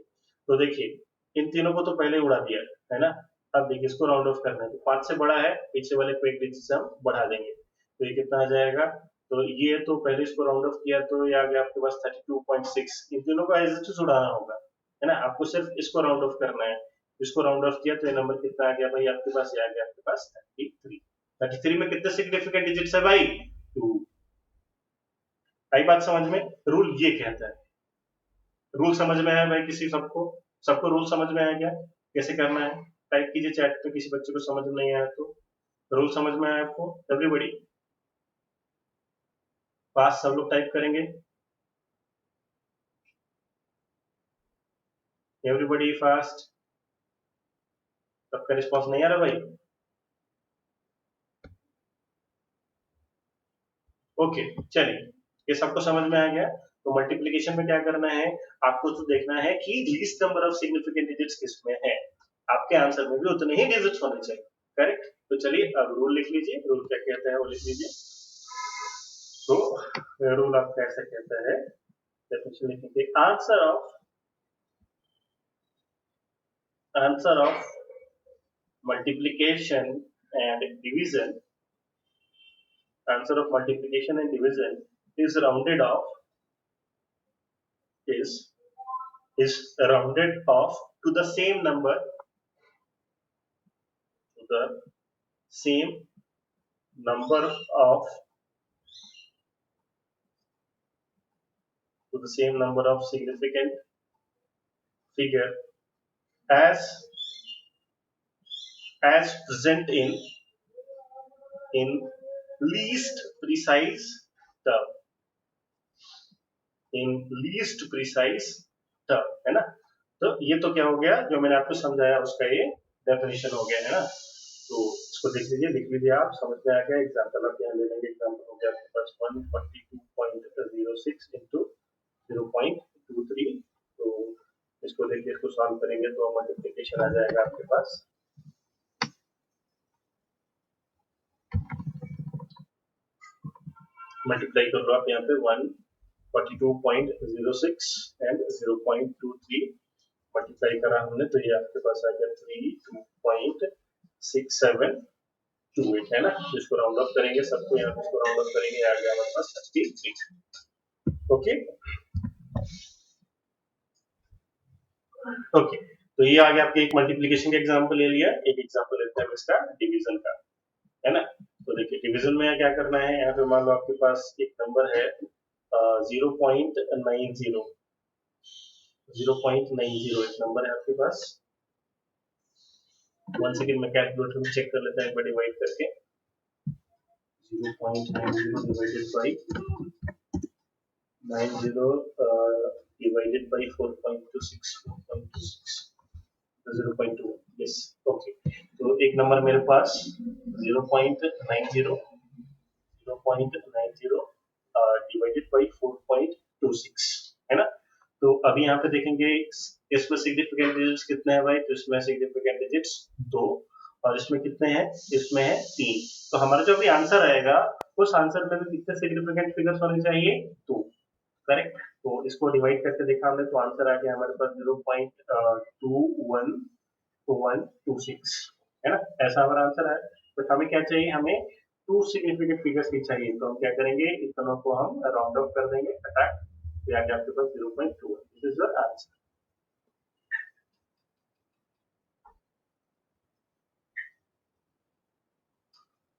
तो देखिए इन तीनों को तो पहले उड़ा दिया है ना। अब देखिए इसको राउंड ऑफ करना है, तो 5 से बड़ा है, पीछे वाले को एक डिजिट से हम बढ़ा देंगे, तो ये कितना आ जाएगा। तो ये तो पहले इसको राउंड ऑफ किया तो ये आ गया आपके पास 32.6। इन तीनों को एज इट इज उड़ाना होगा, है ना, आपको सिर्फ इसको राउंड ऑफ करना है। इसको राउंड ऑफ किया तो ये नंबर कितना आ गया भाई आपके पास, ये आ गया आपके पास 33। 33 में कितने सिग्निफिकेंट डिजिट्स है भाई, 2। आई बात समझ में। रूल ये कहता है, रूल समझ में आया भाई किसी, सबको सबको रूल समझ में आया क्या, कैसे करना है। टाइप कीजिए चैट पे, किसी बच्चे को समझ में नहीं आया तो। रूल समझ में आया आपको, एवरीबॉडी पास, सब लोग टाइप करेंगे, एवरीबॉडी फास्ट। सबका रिस्पॉन्स नहीं आ रहा भाई, ओके चलिए, ये सबको समझ में आ गया। तो मल्टीप्लीकेशन में क्या करना है, आपको तो देखना है कि least number of significant digits किसमें है, आपके आंसर में भी उतने ही डिजिट्स होने चाहिए, करेक्ट। तो चलिए अब रूल लिख लीजिए, रूल क्या कहता है वो लिख लीजिए। तो रूल आपका ऐसा कहता है, डेफिनेशन लिखेंगे, answer of multiplication and division, answer of multiplication and division is rounded off is rounded off to the same number, to the same number of to the same number of significant figure as present in least precise term, in least precise term, है ना। तो ये तो क्या हो गया, जो मैंने आपको समझाया उसका ये डेफिनेशन हो गया, है ना। तो इसको देख लीजिए, लिख लीजिए, आप समझ में आ गया। एग्जांपल आप यहाँ ले लेंगे, एग्जांपल हो गया आपके पास 142.06 इंटू 0.23। तो इसको देखिए, इसको सॉल्व करेंगे तो मल्टीप्लिकेशन आ जाएगा आपके पास, मल्टीप्लाई कर लो आप यहाँ पे 142.06 एंड 0.23 मल्टीप्लाई करा हमने, तो ये आपके पास आ गया 32.6728, है ना। इसको राउंड ऑफ करेंगे, सबको यहाँ पे इसको राउंड ऑफ करेंगे, आ गया हमारे पास 33। ओके ओके, तो ये आ गया आपके एक मल्टीप्लिकेशन का एग्जांपल ले लिया, एक एग्जांपल लेते हैं इसका डिवीजन का, है ना। तो देखिए डिवीजन में क्या करना है, यहाँ पे मान लो आपके पास एक नंबर है 0.90, 0.90 एक नंबर है आपके पास। 1 सेकंड में कैलकुलेटर में चेक कर लेते हैं एक बार डिवाइड करके, 0.90 डिवाइडेड बाई 4.26, 0.2, यस ओके। तो एक नंबर मेरे पास 0.90 डिवाइडेड बाई 4.26, है ना। तो अभी यहाँ पे देखेंगे इसमें सिग्निफिकेंट डिजिट्स कितने हैं भाई, तो इसमें सिग्निफिकेंट डिजिट्स 2 और इसमें कितने हैं, इसमें है 3। तो हमारा जो भी आंसर आएगा उस आंसर में भी कितने सिग्निफिकेंट फिगर्स होने चाहिए, 2। करेक्ट। तो इसको डिवाइड करके देखा हमने तो आंसर आ गया हमारे पास 0.2126 है ना, ऐसा हमारा आंसर है। बट हमें क्या चाहिए, हमें 2 सिग्निफिकेंट फिगर्स ही चाहिए, तो हम क्या करेंगे, इन दोनों को हम राउंड ऑफ कर देंगे, अटैक, तो आ गया आपके पास 0.21, this is your answer.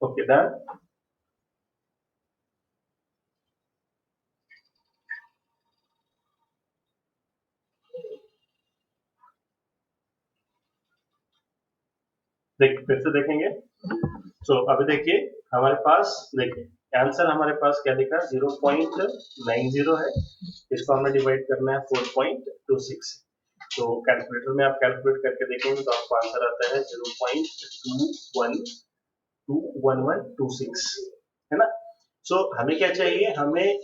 Okay done. फिर से देखेंगे। सो अभी देखिए हमारे पास, देखिए आंसर हमारे पास क्या दिखा, 0.90 है, इसको हमें डिवाइड करना है 4.26। तो कैलकुलेटर में आप कैलकुलेट करके देखेंगे तो आपको आंसर आता है 0.2126 है ना। सो हमें क्या चाहिए, हमें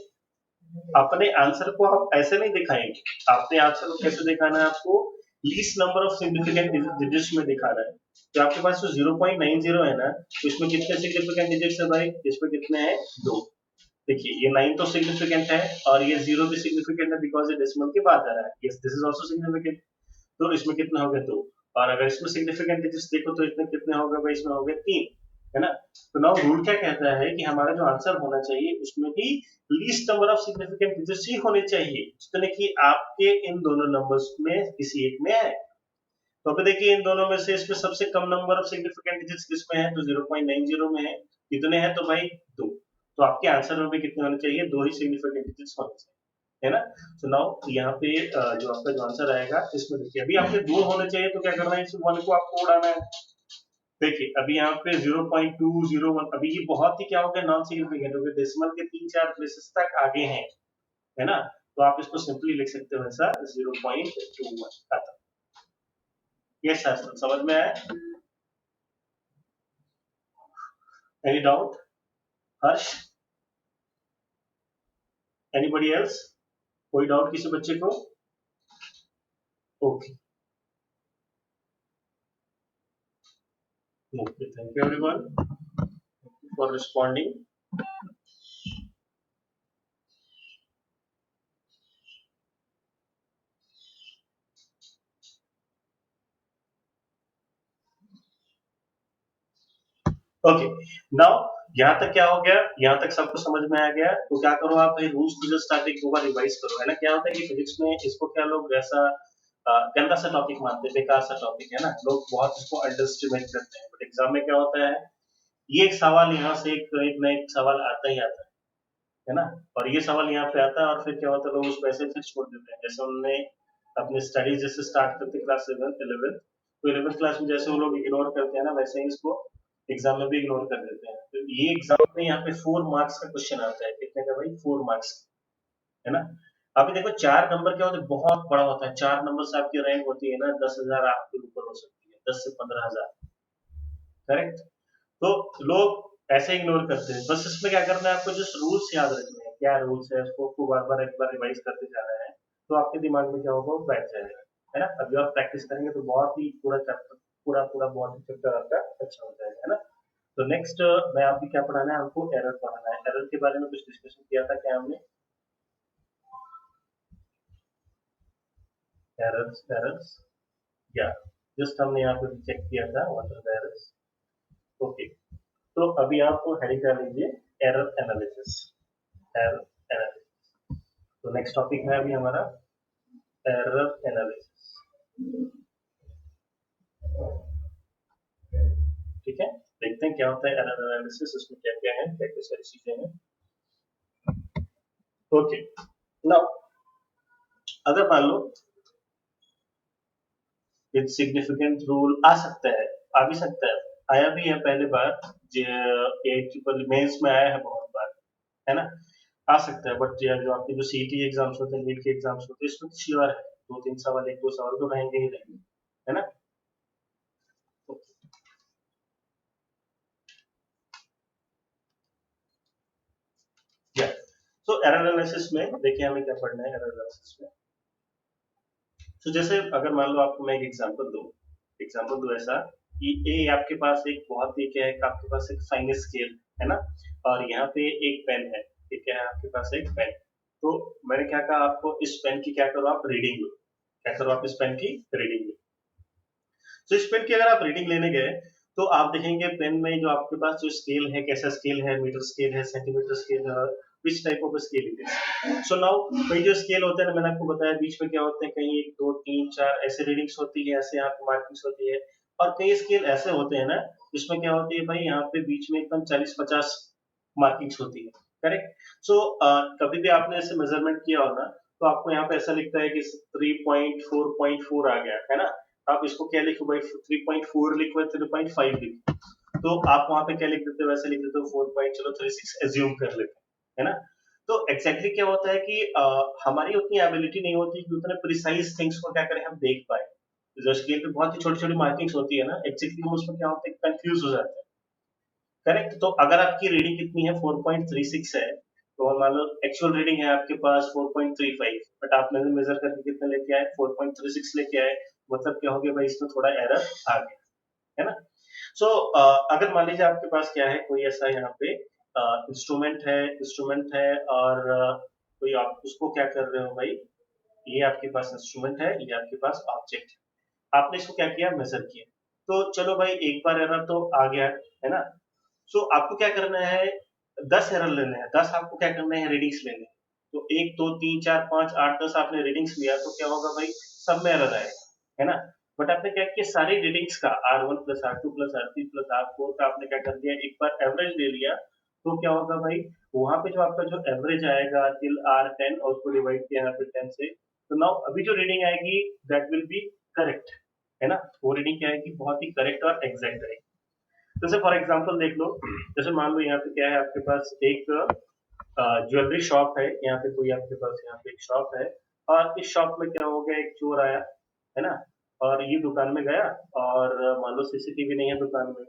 अपने आंसर को आप ऐसे नहीं दिखाएंगे, अपने आंसर को कैसे दिखाना है आपको, least number of significant digits में दिखाना है। तो आपके पास जो 0.90 है ना, तो इसमें कितने सिग्निफिकेंट डिजिट्स है भाई, इसमें कितने हैं, 2। देखिए ये 9 तो सिग्निफिकेंट है और ये 0 भी सिग्निफिकेंट है बिकॉज ये डेसिमल के बाद आ रहा है, yes this is also significant. तो इसमें कितने हो गए, 2। और अगर इसमें सिग्निफिकेंट डिजिट्स देखो तो इसमें कितने हो गए भाई, इसमें हो गए 3, है ना। तो नाउ रूल क्या कहता है कि हमारा जो आंसर होना चाहिए उसमें भी least number of significant digits ही होने चाहिए, जितने कि आपके इन दोनों नंबर्स में किसी एक में है। तो अभी देखिए इन दोनों में से इसमें सबसे कम नंबर ऑफ सिग्निफिकेंट डिजिट्स किसमें है, तो 0.90 में है। कितने हैं तो भाई 2। तो आपके आंसर में भी कितने होने चाहिए, 2 ही सिग्निफिकेंट डिजिट्स होने चाहिए, है ना। तो नाउ यहाँ पे जो आपका जो आंसर आएगा इसमें देखिए अभी आपके 2 होने चाहिए, तो क्या करना है, इस 1 को आपको उड़ाना है। देखिए अभी यहाँ पे 0.201, अभी ये बहुत ही क्या हो गया, नॉन सिग्निफिकेंट हो गया, डेसिमल के 3-4 प्लेसेस तक आगे हैं, है ना। तो आप इसको सिंपली लिख सकते हो ऐसा 0.21। यस सर, समझ में आया, एनी डाउट, हर्ष, एनीबॉडी एल्स, कोई डाउट किसी बच्चे को, okay okay, thank you everyone for responding. Okay now यहाँ तक क्या हो गया, यहाँ तक सबको समझ में आ गया, तो क्या करो आप भाई, रूल्स टू जस्ट स्टार्ट एक बार रिवाइज करो, है ना। क्या होता है कि फिजिक्स में इसको क्या लोग ऐसा गंदा सा टॉपिक मानते हैं, बेकार सा टॉपिक है ना, लोग बहुत इसको अंडर एस्टिमेट करते हैं, बट एग्जाम में क्या होता है, ये एक सवाल यहाँ से एक ना एक सवाल आता ही आता है ना। और ये सवाल यहाँ पे आता है और फिर क्या होता है, लोग उसको ऐसे फिर छोड़ देते हैं, जैसे उन्होंने अपनी स्टडीज जैसे स्टार्ट करते क्लास 11th 11th, तो 11th क्लास में जैसे वो लोग इग्नोर करते हैं ना, वैसे ही इसको एग्जाम में भी इग्नोर कर देते हैं। तो ये एग्जाम में यहाँ पे 4 मार्क्स का क्वेश्चन आता है, कितने का भाई, 4 मार्क्स, है ना। अभी देखो 4 नंबर क्या होता है, बहुत बड़ा होता है, 4 नंबर से आपकी रैंक होती है ना 10,000 आपके ऊपर हो सकती है, 10 से 15,000, करेक्ट। तो लोग ऐसे इग्नोर करते हैं, बस इसमें क्या करना है आपको, जस्ट रूल्स याद रखने हैं, क्या रूल्स है उसको बार बार एक बार रिवाइज करते जाना है, तो आपके दिमाग में क्या होगा, वो बैठ जाएगा, है ना। अभी आप प्रैक्टिस करेंगे तो बहुत ही पूरा चैप्टर, पूरा पूरा बहुत ही चैप्टर आपका अच्छा हो जाएगा, है ना। तो नेक्स्ट मैं आपको क्या पढ़ाना है, हमको एरर पढ़ाना है, एरर के बारे में कुछ डिस्कशन किया था क्या हमने, एरर्स एरर्स, या जस्ट हमने यहाँ पे चेक किया था what are the errors, okay. तो अभी आप हेडिंग कर लीजिए एरर एनालिसिस, एरर एनालिसिस। तो नेक्स्ट टॉपिक है अभी हमारा एरर एनालिसिस, ठीक है। देखते हैं क्या होता है एरर एनालिसिस, इसमें क्या क्या है, क्या क्या सारी चीजें हैं, ओके। नाउ अगर मान लो विद सिग्निफिकेंट रूल आ सकता है, आ भी सकता है, आया भी है पहले बार, एक मेंस में आया है बहुत बार, है ना, आ सकता है। बट जो आपके जो सीटी एग्जाम्स होते हैं, नीट के एग्जाम्स होते हैं, इसमें श्योर है 2-3 सवाल, 1-2 सवाल तो रहेंगे ही रहेंगे, है ना। या तो एरर एनालिसिस में देखिए हमें क्या पढ़ना है, एरर एनालिसिस में तो जैसे अगर मान लो आपको मैं एक एग्जांपल दूं ऐसा कि ए आपके पास एक बहुत ही क्या है कि आपके पास एक फाइन स्केल है ना, और यहाँ पे एक पेन है, ठीक है, आपके पास एक पेन। तो मैंने क्या कहा आपको, इस पेन की क्या करो आप रीडिंग लो, क्या करो आप इस पेन की रीडिंग लो। तो इस पेन की अगर आप रीडिंग लेने गए तो आप देखेंगे पेन में जो आपके पास जो स्केल है, कैसा स्केल है, मीटर स्केल है, सेंटीमीटर स्केल है, which type of scale it is. So now कई जो स्केल होते हैं ना, मैंने आपको बताया बीच में क्या होते हैं, कहीं एक दो तीन चार ऐसे रीडिंग्स होती है, ऐसे यहाँ पे मार्किंग्स होती है। और कई स्केल ऐसे होते हैं ना जिसमें क्या होती है भाई, यहाँ पे बीच में एकदम 40-50 मार्किंग्स होती है, करेक्ट। सो कभी भी आपने ऐसे मेजरमेंट किया हो ना, तो आपको यहाँ पे ऐसा लिखता है कि 3.4.4 आ गया है ना। आप इसको क्या लिखो भाई, 3.4 लिखो या 3.5 लिखो, तो आप वहां पे क्या लिख देते हो, वैसे लिख देते हो 4. चलो 36 एज्यूम कर लेते हैं, है ना। तो एग्जैक्टली क्या होता है कि हमारी उतनी एबिलिटी नहीं होती कि उतने प्रिसाइज थिंग्स को क्या करें हम देख पाए। जो स्केल पे बहुत ही छोटी छोटी मार्किंग्स होती है ना, एग्जैक्टली हम उसमें क्या होता है कंफ्यूज हो जाते हैं, करेक्ट। तो अगर आपकी रीडिंग कितनी है 4.36 है, तो मान लो एक्चुअल रीडिंग है आपके पास 4.35, बट आपने मेजर करके कितने लेके आए 4.36 लेके आए, मतलब क्या हो गया भाई, इसमें थोड़ा एरर आ गया, है ना। सो अगर मान लीजिए आपके पास क्या है, कोई ऐसा यहाँ पे इंस्ट्रूमेंट है और कोई आप उसको क्या कर रहे हो भाई, ये आपके पास इंस्ट्रूमेंट है, ये आपके पास ऑब्जेक्ट है, आपने इसको क्या किया मेजर किया। तो चलो भाई एक बार एरर तो आ गया है ना। सो आपको क्या करना है, 10 एरर लेने हैं, 10 आपको क्या करना है रीडिंग्स लेने हैं। तो 1 2 3 4 5 8 10 आपने रीडिंग्स लिया, तो क्या होगा भाई, सब में एरर आएगा, है ना। बट आपने क्या किया, सारी रीडिंग्स का R1 plus R2 plus R3 plus R4 का आपने क्या कर दिया, एक बार एवरेज ले लिया। तो क्या होगा भाई, वहां पे जो आपका जो एवरेज आएगा टिल R10 और उसको डिवाइड किया यहाँ पे 10 से, तो नाउ अभी जो रीडिंग आएगी दैट विल बी करेक्ट, है ना। वो रीडिंग क्या आएगी, बहुत ही करेक्ट और एग्जैक्ट आएगी। जैसे फॉर एग्जांपल देख लो, जैसे मान लो यहाँ पे क्या है, आपके पास एक ज्वेलरी शॉप है, यहाँ पे कोई आपके पास यहाँ पे एक शॉप है, और इस शॉप में क्या हो गया, एक चोर आया, है ना, और ये दुकान में गया, और मान लो सीसीटीवी नहीं है दुकान में,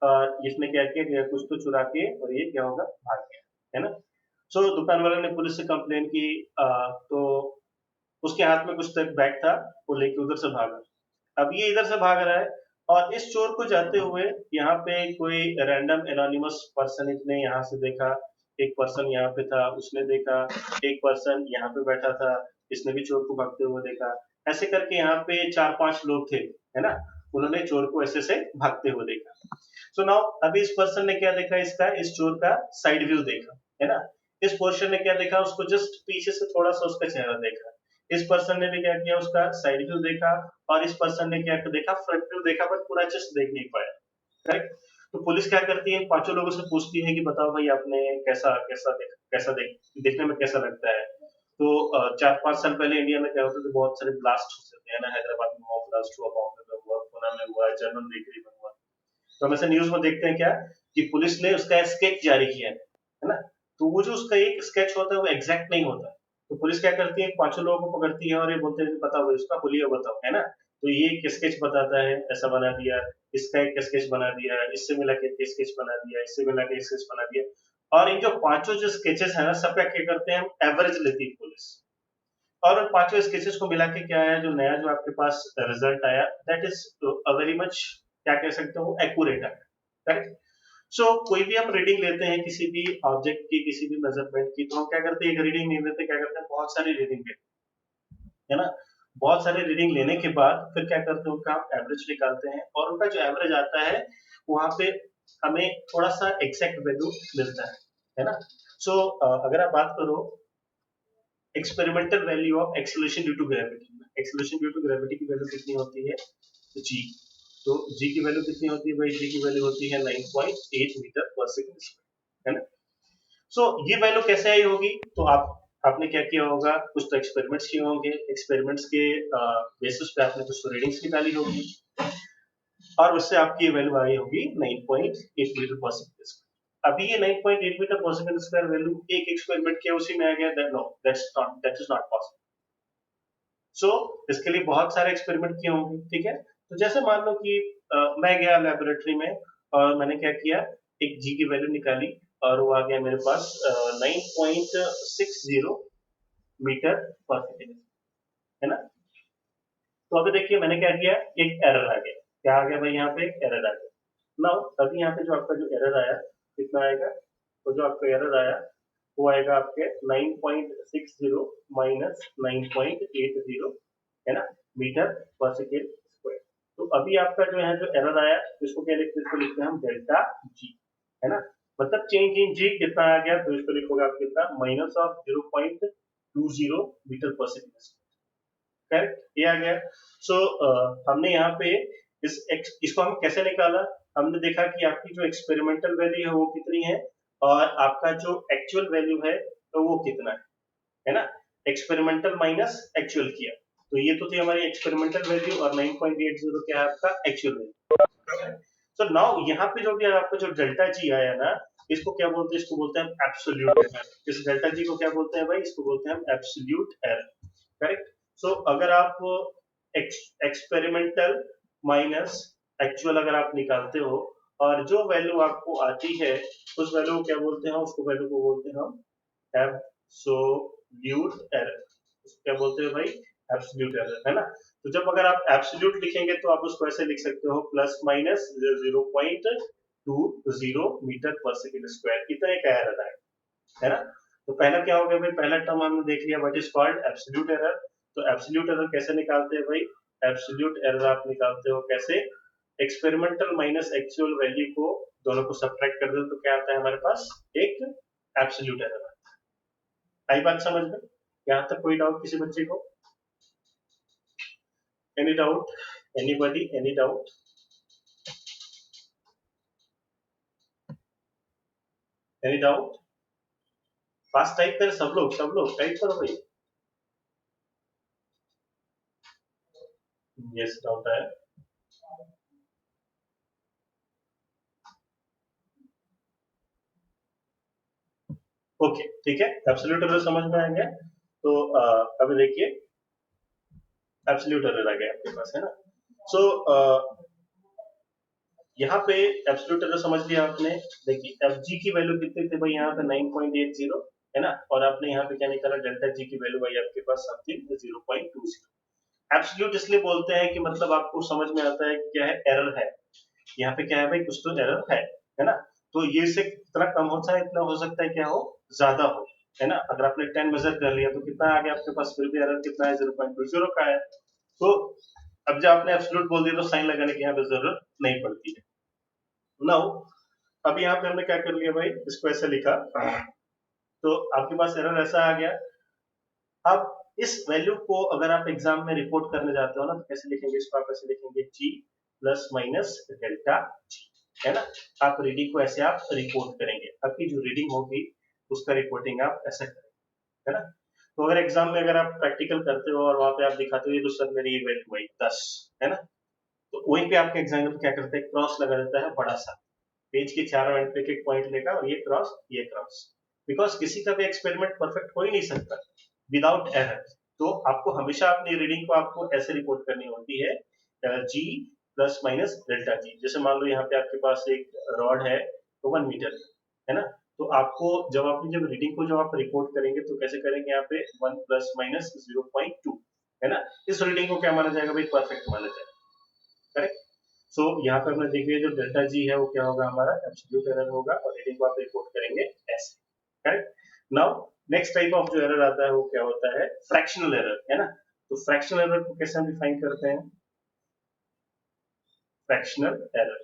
और इसने क्या किया कि कुछ तो चुरा के और ये क्या होगा भाग गया, है ना। सो दुकान वाले ने पुलिस से कंप्लेन की, तो उसके हाथ में कुछ तो एक बैग था, वो लेके उधर से भागा। अब ये इधर से भाग रहा है, और इस चोर को जाते हुए यहाँ पे कोई रैंडम एनोनिमस पर्सन ने यहाँ से देखा, एक पर्सन यहाँ पे था उसने देखा, एक पर्सन यहाँ पे बैठा था इसने भी चोर को भागते हुए देखा, ऐसे करके यहाँ पे 4-5 लोग थे, है ना, उन्होंने चोर को ऐसे से भागते हुए देखा। सो नाउ अभी इस पर्सन ने क्या देखा, इसका इस चोर का साइड व्यू देखा, है ना। इस पर्सन ने क्या देखा, उसको जस्ट पीछे से थोड़ा सा उसका चेहरा देखा। इस पर्सन ने भी क्या किया, उसका साइड व्यू देखा, और इस पर्सन ने क्या देखा, फ्रंट व्यू देखा, बट पूरा चेस्ट देख नहीं पाया, करेक्ट। तो पुलिस क्या करती है, इन पांचों लोगों से पूछती है कि बताओ भाई आपने कैसा कैसा देख, कैसा देख देखने में कैसा लगता है। तो 4-5 साल पहले इंडिया में क्या होता था, बहुत सारे ब्लास्ट होते हैं ना, हैदराबाद में मॉब ब्लास्ट हुआ, बॉम्बे में हुआ, पुणे में हुआ, जर्मन बेकरी में हुआ। तो हम ऐसे न्यूज में देखते हैं क्या, कि पुलिस ने उसका स्केच जारी किया है ना। तो वो जो उसका एक स्केच होता है वो एग्जैक्ट नहीं होता। तो पुलिस क्या करती है, पांचों लोगों को पकड़ती है और ये बोलते हैं कि बताओ इसका हुलिया बताओ, है ना। तो ये एक स्केच बताता है, ऐसा बना दिया, इसका एक स्केच बना दिया, इससे मिला के एक स्केच बना दिया, इससे मिला के स्केच बना दिया। और इन जो पांचों जो स्केचेस है ना, सब क्या करते हैं, एवरेज लेती है पुलिस। और उन पांचों स्केचेस को मिला के क्या आया, जो नया जो आपके पास रिजल्ट आया, दैट इज वेरी मच क्या कह सकते हो, एक्यूरेट आया, करेक्ट। सो कोई भी हम रीडिंग लेते हैं किसी भी ऑब्जेक्ट की, किसी भी मेजरमेंट की, तो हम क्या करते हैं, एक रीडिंग नहीं लेते, क्या करते हैं, बहुत सारी रीडिंग लेते हैं, है ना। बहुत सारी रीडिंग लेने के बाद फिर क्या करते हैं, उनका हम एवरेज निकालते हैं, और उनका जो एवरेज आता है वहां पे हमें थोड़ा सा एग्जैक्ट वैल्यू मिलता है ना। सो अगर आप बात करो experimental value of acceleration due to gravity, acceleration due to gravity की वैल्यू कितनी होती है, जी। तो जी की वैल्यू कितनी होती है भाई, जी की वैल्यू होती है 9.8 मीटर पर सेकंड स्क्वायर, है ना। सो ये वैल्यू कैसे आई होगी, तो आपने क्या किया होगा, कुछ तो एक्सपेरिमेंट्स किए होंगे, एक्सपेरिमेंट्स के बेसिस पे आपने कुछ तो रीडिंग्स निकाली होगी, और उससे आपकी ये वैल्यू आई होगी 9.8 मीटर पर सेकंड स्क्वायर। अभी ये 9.8 metre per second square value एक एक्सपेरिमेंट किया उसी में आ गया, no that is not possible. So इसके लिए बहुत सारे एक्सपेरिमेंट किए होंगे, ठीक है। तो जैसे मान लो कि मैं गया लेबोरेटरी में, और मैंने क्या किया, एक जी की वैल्यू निकाली, और वो आ गया मेरे पास 9.60 मीटर पर सेकेंड, है ना। तो अभी देखिए मैंने क्या किया, एक एरर आ गया। क्या आ गया भाई, यहाँ पे एक एरर आ गया। नाउ अभी यहाँ पे जो आपका जो एरर आया कितना आएगा, तो जो आपका एरर आया वो आएगा आपके 9.60 माइनस 9.80, है ना, मीटर पर सेकेंड स्क्वायर। तो अभी आपका जो है जो एरर आया इसको क्या लिखते हैं, इसको लिखते हैं हम डेल्टा जी, है ना, मतलब चेंज इन जी कितना आ गया, तो इसको लिखोगे आप कितना, माइनस ऑफ 0.20 मीटर पर सेकेंड। करेक्ट, ये आ गया। सो हमने यहाँ पे इसको हम कैसे निकाला, हमने देखा कि आपकी जो एक्सपेरिमेंटल वैल्यू है वो कितनी है और आपका जो एक्चुअल वैल्यू है तो वो कितना है ना, एक्सपेरिमेंटल माइनस एक्चुअल किया, तो ये तो थी हमारी एक्सपेरिमेंटल वैल्यू और 9.80 क्या है आपका एक्चुअल वैल्यू। सो नाउ यहाँ पे जो भी आपका जो डेल्टा जी आया ना, इसको क्या बोलते हैं, इसको बोलते हैं हम एब्सोल्यूट एरर। इस डेल्टा जी को क्या बोलते हैं भाई, इसको बोलते हैं हम एब्सोल्यूट एरर। करेक्ट। सो अगर आप एक्सपेरिमेंटल माइनस एक्चुअल अगर आप निकालते हो और जो वैल्यू आपको आती है उस वैल्यू को क्या बोलते हैं, उसको वैल्यू को बोलते हैं हम एब्सोल्यूट एरर। क्या बोलते हैं भाई, एब्सोल्यूट एरर, है ना। तो जब अगर आप एब्सोल्यूट लिखेंगे तो आप उसको ऐसे लिख सकते हो प्लस माइनस 0.20 मीटर पर सेकेंड स्क्वायर, इतना का एरर है ना। तो पहला क्या हो गया भाई, पहला टर्म हमने देख लिया what is called absolute error. तो एब्सोल्यूट एरर कैसे निकालते हैं भाई, एब्सोल्यूट एरर आप निकालते हो कैसे, एक्सपेरिमेंटल माइनस एक्चुअल वैल्यू को दोनों को सब्ट्रैक्ट कर दो तो क्या आता है हमारे पास, एक एब्सोल्यूट एरर आता है। आई बात समझ में, यहाँ तक कोई डाउट किसी बच्चे को, any doubt, anybody, any doubt, any doubt, fast type कर, सब लोग टाइप करो भाई। यस डाउट है। ओके ठीक है, एब्सोल्यूट एरर समझ में आ गया। तो अभी देखिए एब्सोल्यूट एरर आ गया आपके पास, है ना। सो यहाँ पे एब्सोल्यूट एरर समझ लिया आपने। देखिए एफ जी की वैल्यू कितनी थी भाई, यहाँ पे 9.80, है ना, और आपने यहाँ पे क्या निकाला, डेल्टा जी की वैल्यू भाई आपके पास समथिंग 0.20। एब्सोल्यूट इसलिए बोलते हैं कि मतलब आपको समझ में आता है कि क्या है, एरर है यहाँ पे, क्या है भाई, कुछ तो एरर है ना। तो ये से कितना कम होता है, इतना हो सकता है क्या हो, ज्यादा हो, है ना। अगर आपने 10 मेजर कर लिया तो कितना आ गया आपके पास, फिर भी एरर कितना है, 0.20 का है। तो अब जब आपने एब्सोल्यूट बोल दिया तो साइन लगाने की यहाँ पे जरूरत नहीं पड़ती है। नाउ अब यहाँ पे हमने क्या कर लिया भाई, इसको ऐसे लिखा, तो आपके पास एरर ऐसा आ गया। अब इस वैल्यू को अगर आप एग्जाम में रिपोर्ट करने जाते हो ना तो कैसे लिखेंगे, इसको आप ऐसे लिखेंगे जी प्लस माइनस डेल्टा जी, है ना। आप रीडिंग को ऐसे आप रिपोर्ट करेंगे, आपकी जो रीडिंग होगी उसका रिपोर्टिंग आप ऐसे करेंगे, है ना। तो अगर एग्जाम में अगर आप प्रैक्टिकल करते हो और वहां पे आप दिखाते हो ये तो सर मेरी ये वैल्यू आई 10, है ना, तो वहीं पे आपके एग्जामिनर क्या करते हैं, क्रॉस लगा देता है बड़ा सा, पेज के चारों एंड पे एक पॉइंट लेगा और ये क्रॉस, बिकॉज किसी का भी एक्सपेरिमेंट परफेक्ट हो ही नहीं सकता विदाउट एरर। तो आपको हमेशा अपनी रीडिंग को आपको ऐसे रिपोर्ट करनी होती है, जी प्लस माइनस डेल्टा जी। जैसे मान लो यहाँ पे आपके पास एक रॉड है तो 1 मीटर, है ना, तो आपको जब आपकी जब रीडिंग को जब आप रिपोर्ट करेंगे तो कैसे करेंगे, यहाँ पे 1 प्लस माइनस 0.2, है ना, इस रीडिंग को क्या माना जाएगा भाई, परफेक्ट माना जाएगा। करेक्ट। सो यहाँ पे हमने देखिए जो डेल्टा जी है वो क्या होगा हमारा, एब्सोल्यूट एरर होगा और रीडिंग को आप रिपोर्ट करेंगे ऐसे। Correct. Now next type of जो एरर आता है वो क्या होता है, फ्रैक्शनल एरर, है ना। तो फ्रैक्शनल एरर को कैसे हम डिफाइन करते हैं, फ्रैक्शनल एरर,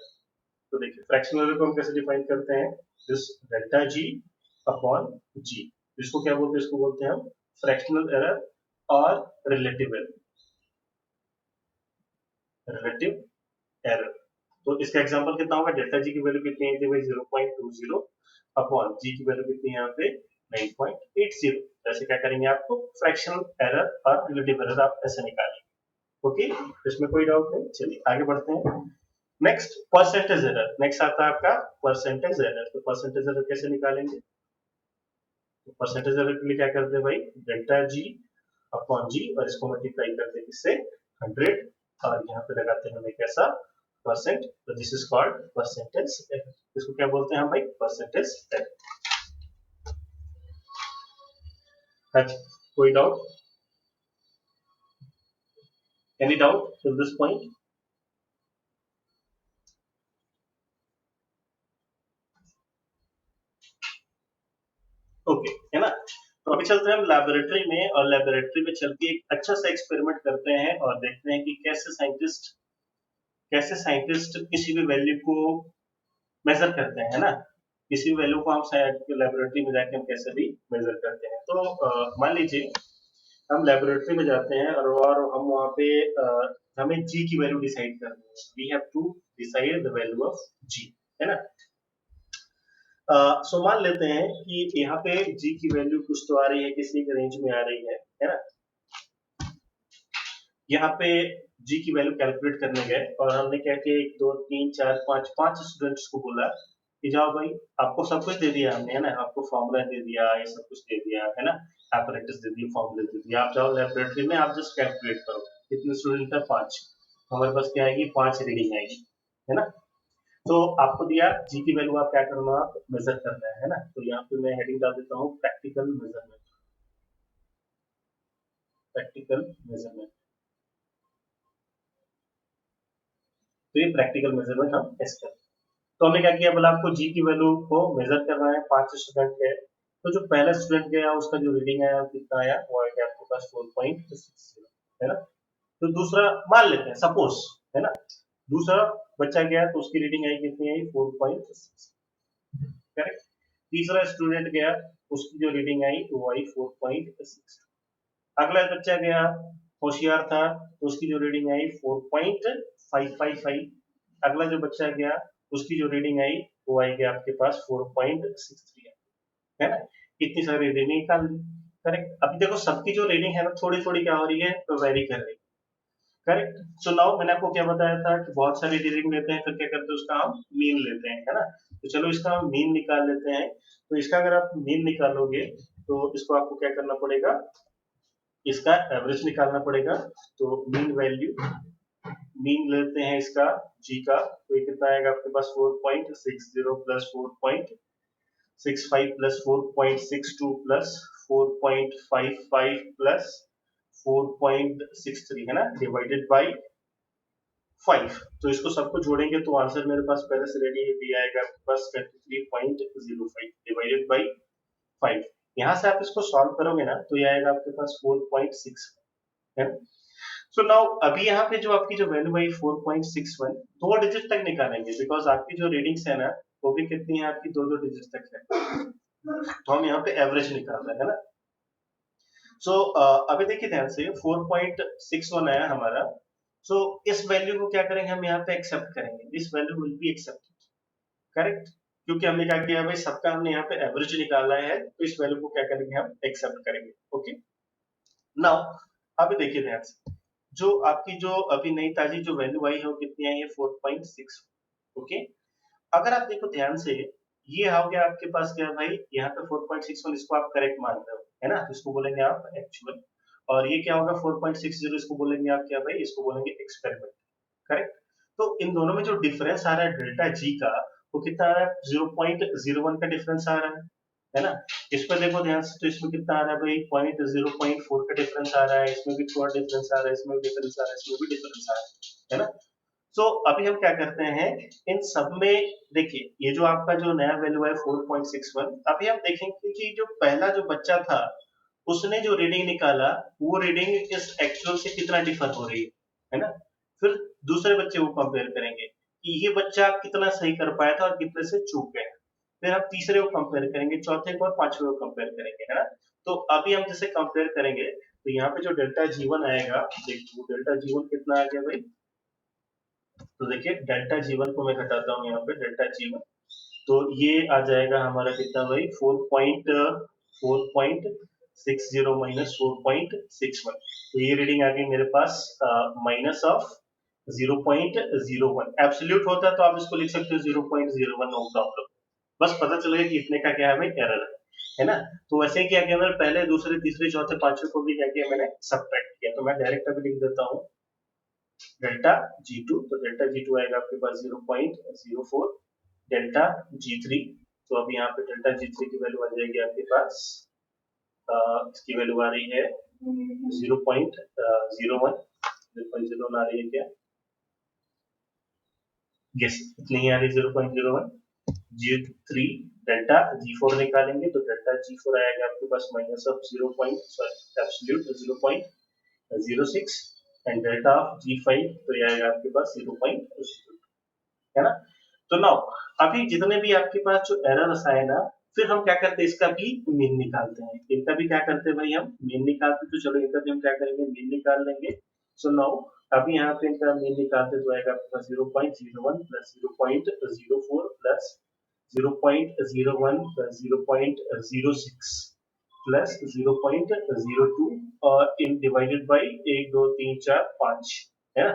तो देखिए फ्रैक्शनल एरर को हम कैसे डिफाइन करते हैं, दिस डेल्टा जी अपॉन जी, इसको क्या बोलते हैं, इसको बोलते हैं हम फ्रैक्शनल एरर और रिलेटिव एरर, रिलेटिव एरर। तो इसका एग्जांपल कितना होगा, डेल्टा जी की वैल्यू कितनी है भाई 0.20 अपॉन जी की वैल्यू कितनी है यहाँ पे 9.80। ऐसे क्या करेंगे, आपको फ्रैक्शनल एरर और रिलेटिव एरर आप ऐसे निकालेंगे। ओके, इसमें कोई डाउट नहीं, चलिए आगे बढ़ते हैं। नेक्स्ट परसेंटेज एरर, नेक्स्ट आता है आपका परसेंटेज एरर। तो परसेंटेज एरर कैसे निकालेंगे, तो परसेंटेज एरर के लिए क्या करते हैं भाई, डेल्टा जी अपॉन जी और इसको मल्टीप्लाई करते हैं किससे, 100, और यहाँ पे लगाते हैं हम एक ऐसा परसेंट, तो this is called percentage error. इसको क्या बोलते हैं हम भाई, परसेंटेज एरर। अच्छा, कोई doubt, Any doubt till this point? Okay, है ना? तो अभी चलते हैं हम लैबोरेटरी में, और लैबोरेटरी में चल के एक अच्छा सा एक्सपेरिमेंट करते हैं और देखते हैं कि कैसे साइंटिस्ट किसी भी वैल्यू को मेजर करते हैं, है ना? किसी भी वैल्यू को हम लैबोरेटरी में जाके हम कैसे भी मेजर करते हैं। तो मान लीजिए हम लैबोरेटरी में जाते हैं और हम वहाँ पे हमें जी की वैल्यू डिसाइड करनी है। We have to decide the value of G, है ना? सो मान लेते हैं कि यहाँ पे जी की वैल्यू कुछ तो आ रही है, किसी के रेंज में आ रही है ना? यहाँ पे जी की वैल्यू कैलकुलेट करने गए और हमने क्या किया, एक दो तीन चार पाँच पांच स्टूडेंट्स को बोला कि जाओ भाई, आपको सब कुछ दे दिया हमने, है ना? आपको फॉर्मूला दे दिया, ये सब कुछ दे दिया, है ना? apparatus दे दिए, फॉर्मूले दे दिए, आप जाओ लेबोरेटरी में, आप जस्ट कैलकुलेट करो कितने स्टूडेंट है, पांच। हमारे पास क्या आएगी, पांच रीडिंग आएगी, है ना? तो आपको दिया जी की वैल्यू, आप क्या करना, आप मेजर करना है ना? तो यहाँ पे मैं हेडिंग डाल देता हूँ प्रैक्टिकल मेजरमेंट। प्रैक्टिकल मेजरमेंट, तो ये प्रैक्टिकल मेजरमेंट हम टेस्ट करते हैं। तो हमने क्या किया, बोला आपको जी की वैल्यू को मेजर करना है, पांच स्टूडेंट के। तो जो पहला स्टूडेंट गया उसका जो रीडिंग आया वो कितना आया, वो आया आपके पास 4.60, है ना? तो दूसरा मान लेते हैं, सपोज, है ना? दूसरा बच्चा गया तो उसकी रीडिंग आई, कितनी आई, 4.6, करेक्ट? तीसरा स्टूडेंट गया, उसकी जो रीडिंग आई वो आई 4.6। अगला बच्चा गया, होशियार था, तो उसकी जो रीडिंग आई 4.555। अगला जो बच्चा गया, उसकी जो रीडिंग आई वो आएगी आपके पास 4.63, है ना? इतनी सारी रीडिंग निकाल ली, करेक्ट? अभी देखो सबकी जो रीडिंग है ना, थोड़ी थोड़ी क्या हो रही है, तो वेरी कर रही है, करेक्ट? सो नाउ मैंने आपको क्या बताया था कि बहुत सारी रीडिंग लेते हैं, फिर क्या करते हैं, उसका हम मीन लेते हैं, है ना? तो चलो इसका हम मीन निकाल लेते हैं। तो इसका अगर आप मीन निकालोगे तो इसको आपको क्या करना पड़ेगा, इसका एवरेज निकालना पड़ेगा। तो मीन वैल्यू, मीन लेते हैं इसका जी का, तो ये कितना आएगा आपके पास, 4.60 प्लस 4.65 प्लस 4.62 प्लस 4.55 प्लस 4.63, है ना, डिवाइडेड बाई 5। तो इसको सबको जोड़ेंगे तो आंसर मेरे पास पहले से रेडी है, भी आएगा आपके पास 23.05 डिवाइडेड बाई 5। यहाँ से आप इसको सॉल्व करोगे ना तो ये आएगा आपके पास 4.6, है ना? सो नाउ अभी यहाँ पे जो आपकी जो वैल्यू आई 4.61, दो डिजिट तक निकालेंगे, बिकॉज आपकी जो रीडिंग्स है ना, वो भी कितनी है आपकी, दो दो डिजिट तक है। तो हम यहाँ पे एवरेज निकाल रहे हैं ना? सो अभी देखिए ध्यान से, 4.61 आया हमारा। सो इस वैल्यू को क्या करेंगे, हम यहाँ पे एक्सेप्ट करेंगे, this value will be accepted, correct? क्योंकि हमने क्या किया भाई, सबका हमने यहाँ पे एवरेज निकाला है, तो इस वैल्यू को क्या करेंगे, हम एक्सेप्ट करेंगे। ओके, नाउ अभी देखिए ध्यान से, जो आपकी जो अभी नई ताजी जो वैल्यू आई है वो कितनी आई है, 4.6। ओके, अगर आप देखो ध्यान से, ये हो गया आपके पास क्या भाई, यहाँ पे 4.61, इसको आप करेक्ट मान रहे हो, है ना? तो इसको बोलेंगे आप एक्चुअल। और ये क्या होगा 4.60, इसको बोलेंगे आप क्या भाई, इसको बोलेंगे एक्सपेरिमेंट, करेक्ट? तो इन दोनों में जो डिफरेंस आ रहा है डेल्टा जी का, वो कितना आ रहा है, 0.01 का डिफरेंस आ रहा है ना? इस पर देखो ध्यान से, तो इसमें कितना आ रहा है भाई, 0.4 का डिफरेंस आ रहा है, इसमें भी थोड़ा डिफरेंस आ रहा है, इसमें भी डिफरेंस आ रहा है, इसमें भी डिफरेंस आ रहा है ना? सो अभी हम क्या करते हैं, इन सब में देखिए, ये जो आपका जो नया वैल्यू है 4.61, अभी हम देखेंगे कि जो पहला जो बच्चा था उसने जो रीडिंग निकाला, वो रीडिंग इस एक्चुअल से कितना डिफर हो रही है ना? फिर दूसरे बच्चे को कंपेयर करेंगे कि ये बच्चा कितना सही कर पाया था और कितने से चूक गया। फिर हम तीसरे को कंपेयर करेंगे, चौथे को और पांचवे को कंपेयर करेंगे, है ना? तो अभी हम जैसे कंपेयर करेंगे, तो यहाँ पे जो डेल्टा जीवन आएगा, देखिए डेल्टा जीवन कितना आ गया भाई, तो देखिए डेल्टा जीवन को मैं घटाता हूँ यहाँ पे, डेल्टा जीवन, तो ये आ जाएगा हमारा कितना भाई, 4.60 माइनस 4.61। तो ये रीडिंग आ गई मेरे पास माइनस ऑफ 0.01। एब्सोल्यूट होता तो आप इसको लिख सकते हो 0.01, नो प्रॉब्लम। बस पता चल गया कि इतने का क्या है भाई, एरर है ना? तो वैसे ही क्या किया मैंने, पहले दूसरे तीसरे चौथे पांचवे को भी क्या किया मैंने, सब्ट्रैक्ट किया। तो मैं डायरेक्ट अभी लिख देता हूँ डेल्टा G2, तो डेल्टा G2 आएगा आपके पास 0.04, डेल्टा G3, तो अब यहाँ पे डेल्टा G3 की वैल्यू आ जाएगी आपके पास, इसकी वैल्यू आ रही है 0.01, 0.01 आ रही है क्या? यस, इतनी ही आ रही 0.01। G3 डेल्टा G4 निकालेंगे तो डेल्टा G4 आएगा आपके पास minus of 0 absolute 0.06 and delta of G5 तो ये आएगा आपके पास 0.0, है ना? तो नाउ अभी जितने भी आपके पास जो एरर्स आए ना, फिर हम क्या करते हैं, इसका भी मीन निकालते हैं। इनका भी क्या करते हैं भाई, हम मीन निकालते हैं। तो चलो इनका भी हम क्या करेंगे, मीन निकाल लेंगे। सो नाउ अभी यहाँ पे इनका मीन निकालते तो आएगा आपके पास 0.01 प्लस 0.04 प्लस 0.01 प्लस 0.06 प्लस 0.02 और इन डिवाइडेड बाई 1 2 3 4 5, है ना?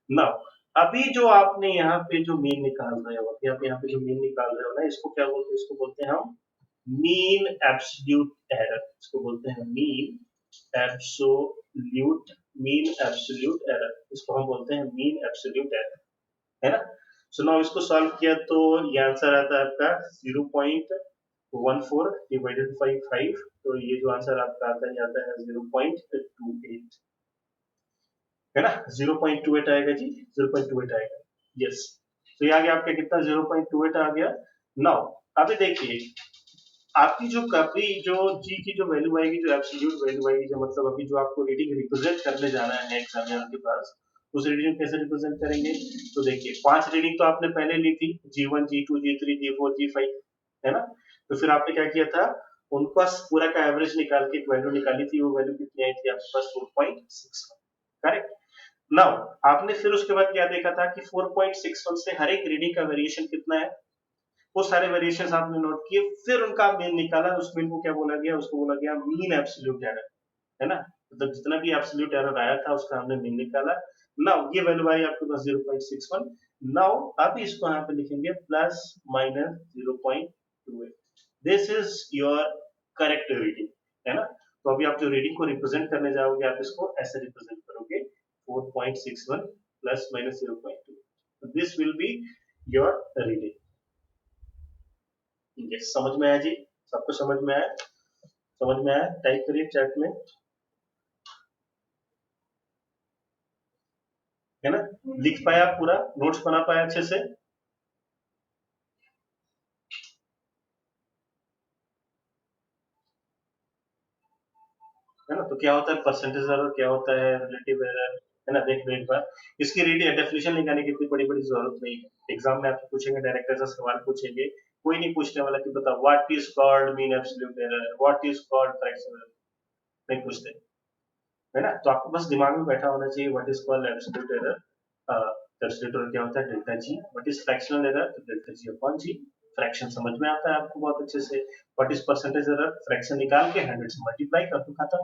नाउ अभी जो आपने यहाँ पे जो मीन निकाल रहे हो, अभी आप यहाँ पे जो मीन निकाल रहे हो ना, इसको क्या बोलते हैं, इसको बोलते हैं हम मीन एब्सोल्यूट एरर। इसको बोलते हैं एब्सोल्यूट मीन एब्सोल्यूट एरर। इसको हम बोलते हैं मीन एब्सोल्यूट एरर, है ना? सो नाउ इसको सॉल्व किया तो ये आंसर आता है आपका 0.14 डिवाइडेड बाई 5। तो ये जो आंसर आपका आता है, आता है 0.28, है ना? 0.28 आएगा जी, 0.28 आएगा। यस, तो ये आ गया आपका कितना, 0.28 आ गया। नाउ अभी देखिए आपकी जो कभी जो जी की जो वैल्यू आएगी, जो एब्सोल्यूट वैल्यू आएगी, जो मतलब अभी जो आपको रीडिंग रिप्रेजेंट करने जाना है एग्जामिनर के पास, उस रीडिंग कैसे रिप्रेजेंट करेंगे? तो देखिए 5 रीडिंग तो आपने पहले ली थी, G1 G2 G3 G4 G5, है ना? तो फिर आपने क्या किया था, उनका पूरा का एवरेज निकाल के एक वैल्यू निकाली थी। वो वैल्यू कितनी आई थी आपके पास, 4.61, करेक्ट? नाउ आपने फिर उसके बाद क्या देखा था कि 4.61 से हर एक रीडिंग का वेरिएशन कितना है, वो सारे वेरिएशन आपने नोट किए। फिर उनका मीन निकाला, उस मीन को क्या बोला गया, उसको बोला गया मीन एब्सोल्यूट एरर, है ना? मतलब जितना भी एब्सोल्यूट एरर आया था उसका हमने मीन निकाला। नाउ ये वैल्यू आई आपके पास 0.61। नाउ अब इसको यहाँ पे लिखेंगे plus minus 0.28। This is your correct reading, है ना? तो अभी आप जो रीडिंग को रिप्रेजेंट करने जाओगे, आप इसको ऐसे रिप्रेजेंट करोगे 4.61 plus minus 0.2। This will be your reading. ठीक है, समझ में आया जी? सबको समझ में आया? समझ में आया? टाइप करिए चैट में, है ना? लिख पाया पूरा, नोट्स बना पाया अच्छे से? है ना? तो क्या होता है परसेंटेज एरर, क्या होता है रिलेटिव एरर, है ना? देख लो एक बार। इसकी रीडिंग डेफिनेशन निकालने की इतनी बड़ी बड़ी जरूरत नहीं है। एग्जाम में आपसे पूछेंगे, डायरेक्टर से सवाल पूछेंगे, कोई नहीं पूछने वाला कि बताओ what is called mean absolute error, what is called fractional error, नहीं पूछते, है ना? तो आपको बस दिमाग में बैठा होना चाहिए what is called absolute error. Absolute error क्या होता है, delta G. What is fractional error, तो डेल्टा जी अपॉन जी। फ्रैक्शन समझ में आता है आपको बहुत अच्छे से। What is percentage error, fraction निकाल के 100 से मल्टीप्लाई कर दो, खत्म,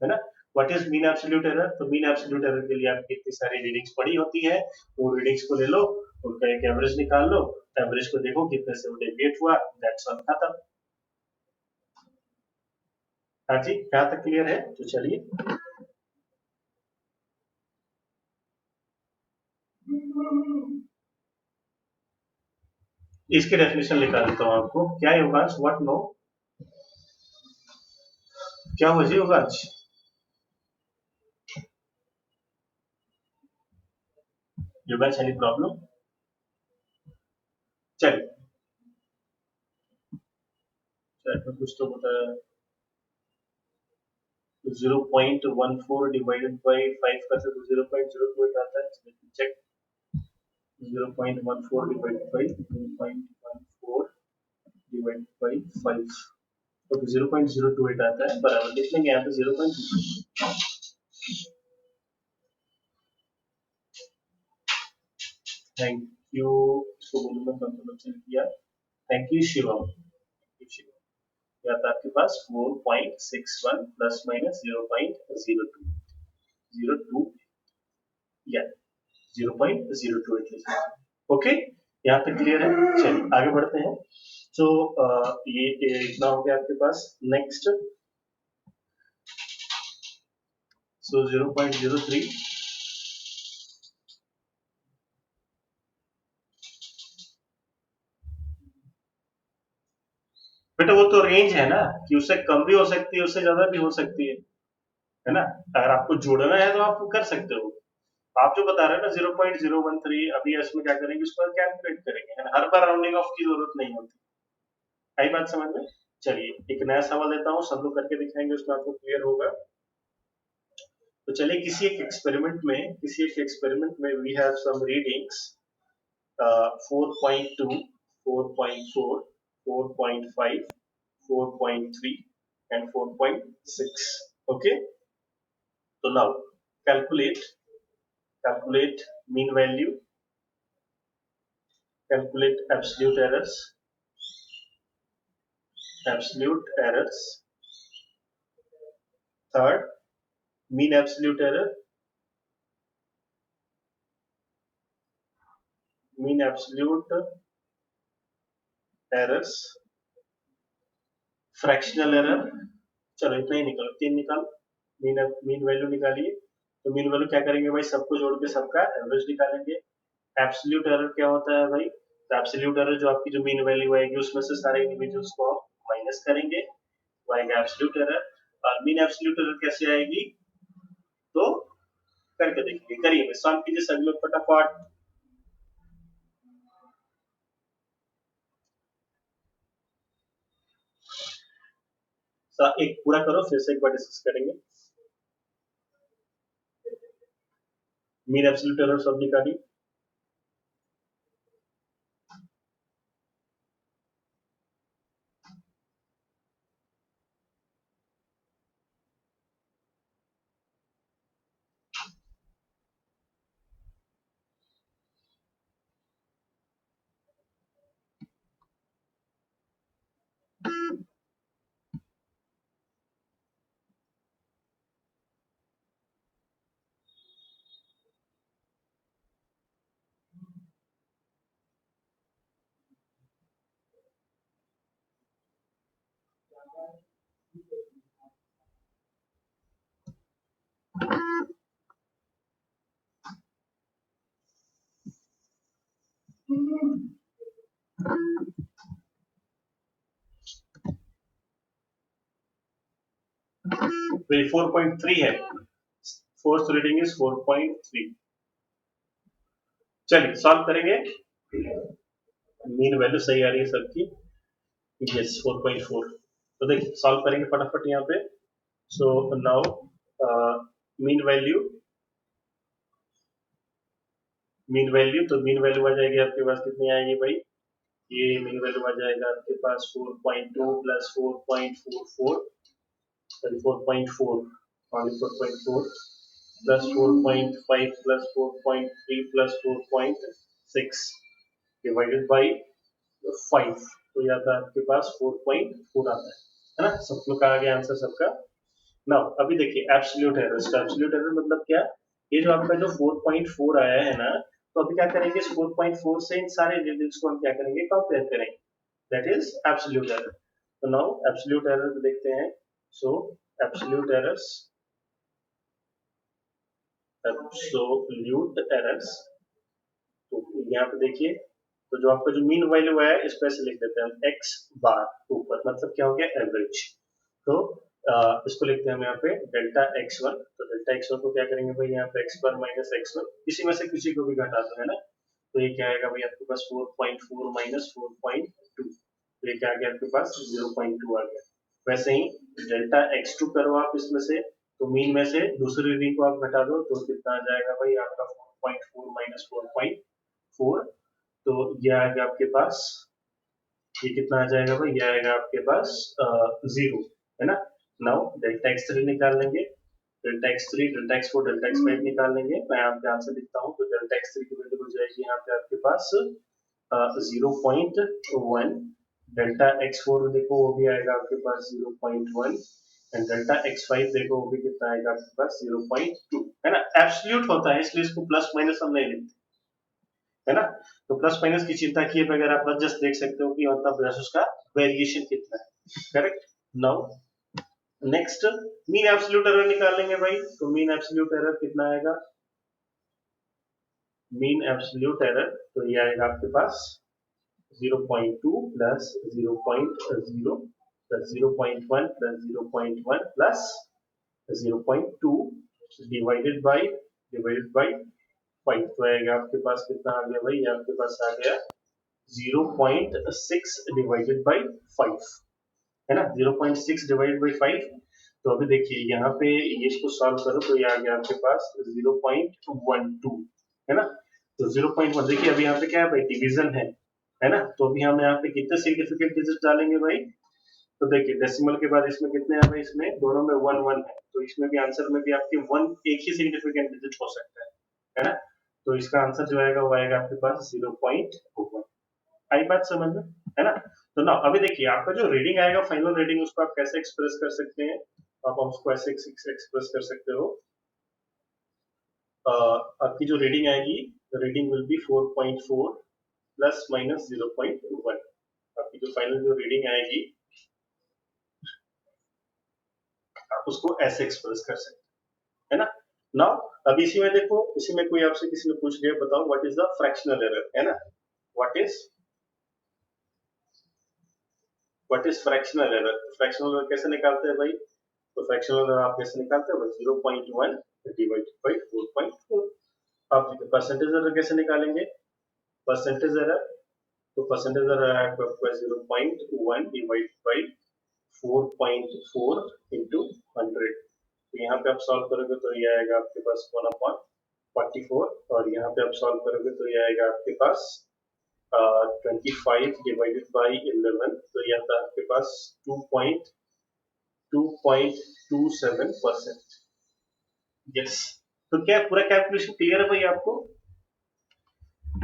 है ना? What is mean absolute error, तो मीन एब्सोल्यूट एरर के लिए आपकी इतनी सारी रीडिंग्स पड़ी होती है। वो रीडिंग्स को ले लो, उनका एक एवरेज निकाल लो, एवरेज को देखो कितने से वो डेविएट हुआ, दैट्स ऑल, खत्म। हाँ जी, यहाँ तक क्लियर है? तो चलिए इसकी डेफिनेशन निकाल देता हूँ आपको। क्या है योगांश, व्हाट नो, क्या हो जी योगांश? योगांश एनी प्रॉब्लम? चलिए चैट में कुछ तो बता। 0.14 डिवाइडेड बाई 5 का तो 0.02 आता है, check. 0.14 divided by 0.14 divided by 5, तो 0.028 आता है, बराबर लिख लेंगे यहाँ पे 0.2। थैंक यू, इसको बोलूँ मैं कंफर्मेशन किया। Thank you Shivam, thank you Shivam. या था आपके पास 4.61 प्लस माइनस 0.02, 02 या 0.028 लिखा है। ओके, यहाँ तक क्लियर है? चलिए आगे बढ़ते हैं। तो ये इतना हो गया आपके पास। नेक्स्ट, सो 0.03, बेटा वो तो रेंज है ना, कि उससे कम भी हो सकती है, उससे ज्यादा भी हो सकती है ना? अगर आपको जोड़ना है तो आप कर सकते हो। आप जो बता रहे हैं ना 0.013, अभी इसमें क्या करेंगे, उसको कैलकुलेट करेंगे, है ना, हर बार राउंडिंग ऑफ की जरूरत नहीं होती। आई बात समझ में? चलिए एक नया सवाल देता हूँ, सब लोग करके दिखाएंगे, उसमें आपको क्लियर होगा। तो चलिए किसी एक एक्सपेरिमेंट में we have some readings 4.2, 4.4, 4.5, 4.3 and 4.6. Okay, so now calculate mean value, calculate absolute errors. Third, mean absolute error, mean absolute errors, fractional error. चलो इतना ही निकालो, 3 निकालो, मीन वैल्यू निकालिए। तो मीन वैल्यू क्या करेंगे भाई, सबको जोड़ के सबका एवरेज निकालेंगे। एब्सोल्यूट एरर क्या होता है भाई, तो एब्सोल्यूट एरर जो आपकी जो मीन वैल्यू आएगी उसमें से सारे इंडिविजुअल्स को हम माइनस करेंगे, तो आएगा एब्सोल्यूट एरर। और मीन एब्सोल्यूट एरर कैसे आएगी, तो करके देखिए, करिए, सॉल्व कीजिए सभी लोग फटाफट। एक पूरा करो, फिर से एक बार डिस्कस करेंगे। मीन एब्सोल्यूट एरर सब निकालिए। तो ये 4.3 है, फोर्थ रीडिंग इज 4.3। चलिए सॉल्व करेंगे। मीन वैल्यू सही आ रही है सबकी, यस 4.4। तो देखिए सॉल्व करेंगे फटाफट यहाँ पे। सो नाउ मीन वैल्यू, तो मीन वैल्यू आ जाएगी आपके पास, कितनी आएगी भाई, ये मीन वैल्यू आ जाएगा आपके पास 4.2 plus 4.44, sorry 4.4, only 4.4 plus 4.5 plus 4.3 plus 4.6 divided by 5, तो ये आता है आपके पास 4.4 आता है ना, सब लोग का आ गया आंसर सबका। नाउ अभी देखिए एब्सोल्यूट एरर, एब्सोल्यूट एरर मतलब क्या, ये जो आपका जो 4.4 आया है ना, तो अभी क्या करेंगे, इस 4.4 से इन सारे डिजिट्स को हम क्या करेंगे, कंपेयर करेंगे, दैट इज एब्सोल्यूट एरर। तो नाउ एब्सोल्यूट एरर देखते हैं। सो एब्सोल्यूट एरर्स, एब्सोल्यूट एरर्स, तो यहाँ पे देखिए, तो जो आपका जो मीन वैल्यू है इस पे से लिख देते हैं हम एक्स बार ऊपर, मतलब क्या हो गया, एवरेज। तो इसको लिखते हैं हम यहाँ पे डेल्टा x1। तो डेल्टा x1 को क्या करेंगे भाई, यहाँ पे x बार माइनस x1, इसी में से किसी को भी घटा दो, है ना, तो ये क्या आएगा भाई आपके पास 4.4 माइनस 4.2, तो ये क्या आ गया आपके पास 0.2 आ गया। वैसे ही डेल्टा x2 करो आप इसमें से, तो मीन में से दूसरी रीडिंग को आप घटा दो, तो कितना आ जाएगा भाई आपका 4.4 माइनस 4.4, तो ये आएगा आपके पास, ये कितना आ जाएगा भाई, ये आएगा आपके पास 0, है ना। नाउ डेल्टा x3 निकाल लेंगे, delta x3, delta x4, delta x5 निकाल लेंगे। मैं यहाँ पे आंसर लिखता हूँ, तो डेल्टा x3 की वैल्यू हो जाएगी यहाँ पे आपके पास 0.1, डेल्टा x4 देखो वो भी आएगा आपके पास 0.1, एंड डेल्टा x5 देखो वो भी कितना आएगा आपके पास 0.2, है ना। एब्सोल्यूट होता है इसलिए इसको प्लस माइनस हम नहीं लिखते, है ना। तो प्लस माइनस की चिंता किए बगैर आप बस जस्ट देख सकते हो कि मतलब उसका वेरिएशन कितना है, correct. Now next mean absolute error निकालेंगे भाई, तो मीन एब्सोल्यूट एरर कितना आएगा, मीन एब्सोल्यूट एरर, तो ये आएगा आपके पास 0.2 plus 0.0 plus 0.1 plus 0.1 plus 0.2 divided by 5, तो आएगा आपके पास कितना आ गया भाई, आपके पास आ गया 0.6 डिवाइडेड बाई 5, है ना, 0.6 डिवाइडेड बाई 5। तो अभी देखिए यहाँ पे ये इसको सॉल्व करो तो ये आ गया आपके पास 0.12, है ना। तो 0.1, देखिए अभी यहाँ पे क्या है भाई, डिवीजन है ना। तो अभी हम यहाँ पे कितने सिग्निफिकेंट डिजिट डालेंगे भाई, तो देखिए डेसिमल के बाद इसमें कितने हैं भाई, इसमें दोनों में 1 1 है, तो इसमें भी आंसर में भी आपके 1 एक ही सिग्निफिकेंट डिजिट हो सकता है ना। तो इसका आंसर जो आएगा वो आएगा आपके पास 0.1। आई बात समझ में, है ना। तो ना अभी देखिए आपका जो रीडिंग आएगा, फाइनल रीडिंग, उसको आप कैसे एक्सप्रेस कर सकते हैं, आप उसको ऐसे एक्सप्रेस कर सकते हो। आपकी जो रीडिंग आएगी, reading will be 4.4 plus minus 0.1। आपकी जो फाइनल जो रीडिंग आएगी आप उसको ऐसे एक्सप्रेस कर सकते हैं, है ना। नाउ अब इसी में देखो, इसी में कोई आपसे किसी ने पूछ लिया, बताओ what is the fractional error, है ना। What is fractional error, fractional error कैसे निकालते हैं भाई, तो फ्रैक्शनल एरर आप कैसे निकालते हैं, 0.1 डिवाइडेड बाई 4.4। आप परसेंटेज एरर कैसे निकालेंगे, परसेंटेज एरर, तो परसेंटेज एरर आपका 0.1 डिवाइड बाई 4.4 इंटू 100। तो यहाँ पे आप सॉल्व करोगे तो ये आएगा आपके पास 1/44, और यहाँ पे आप सॉल्व करोगे तो ये आएगा आपके पास 25 डिवाइडेड बाई 11, तो ये आता है आपके पास 2.27%। यस, तो क्या पूरा कैलकुलेशन क्लियर है भाई आपको,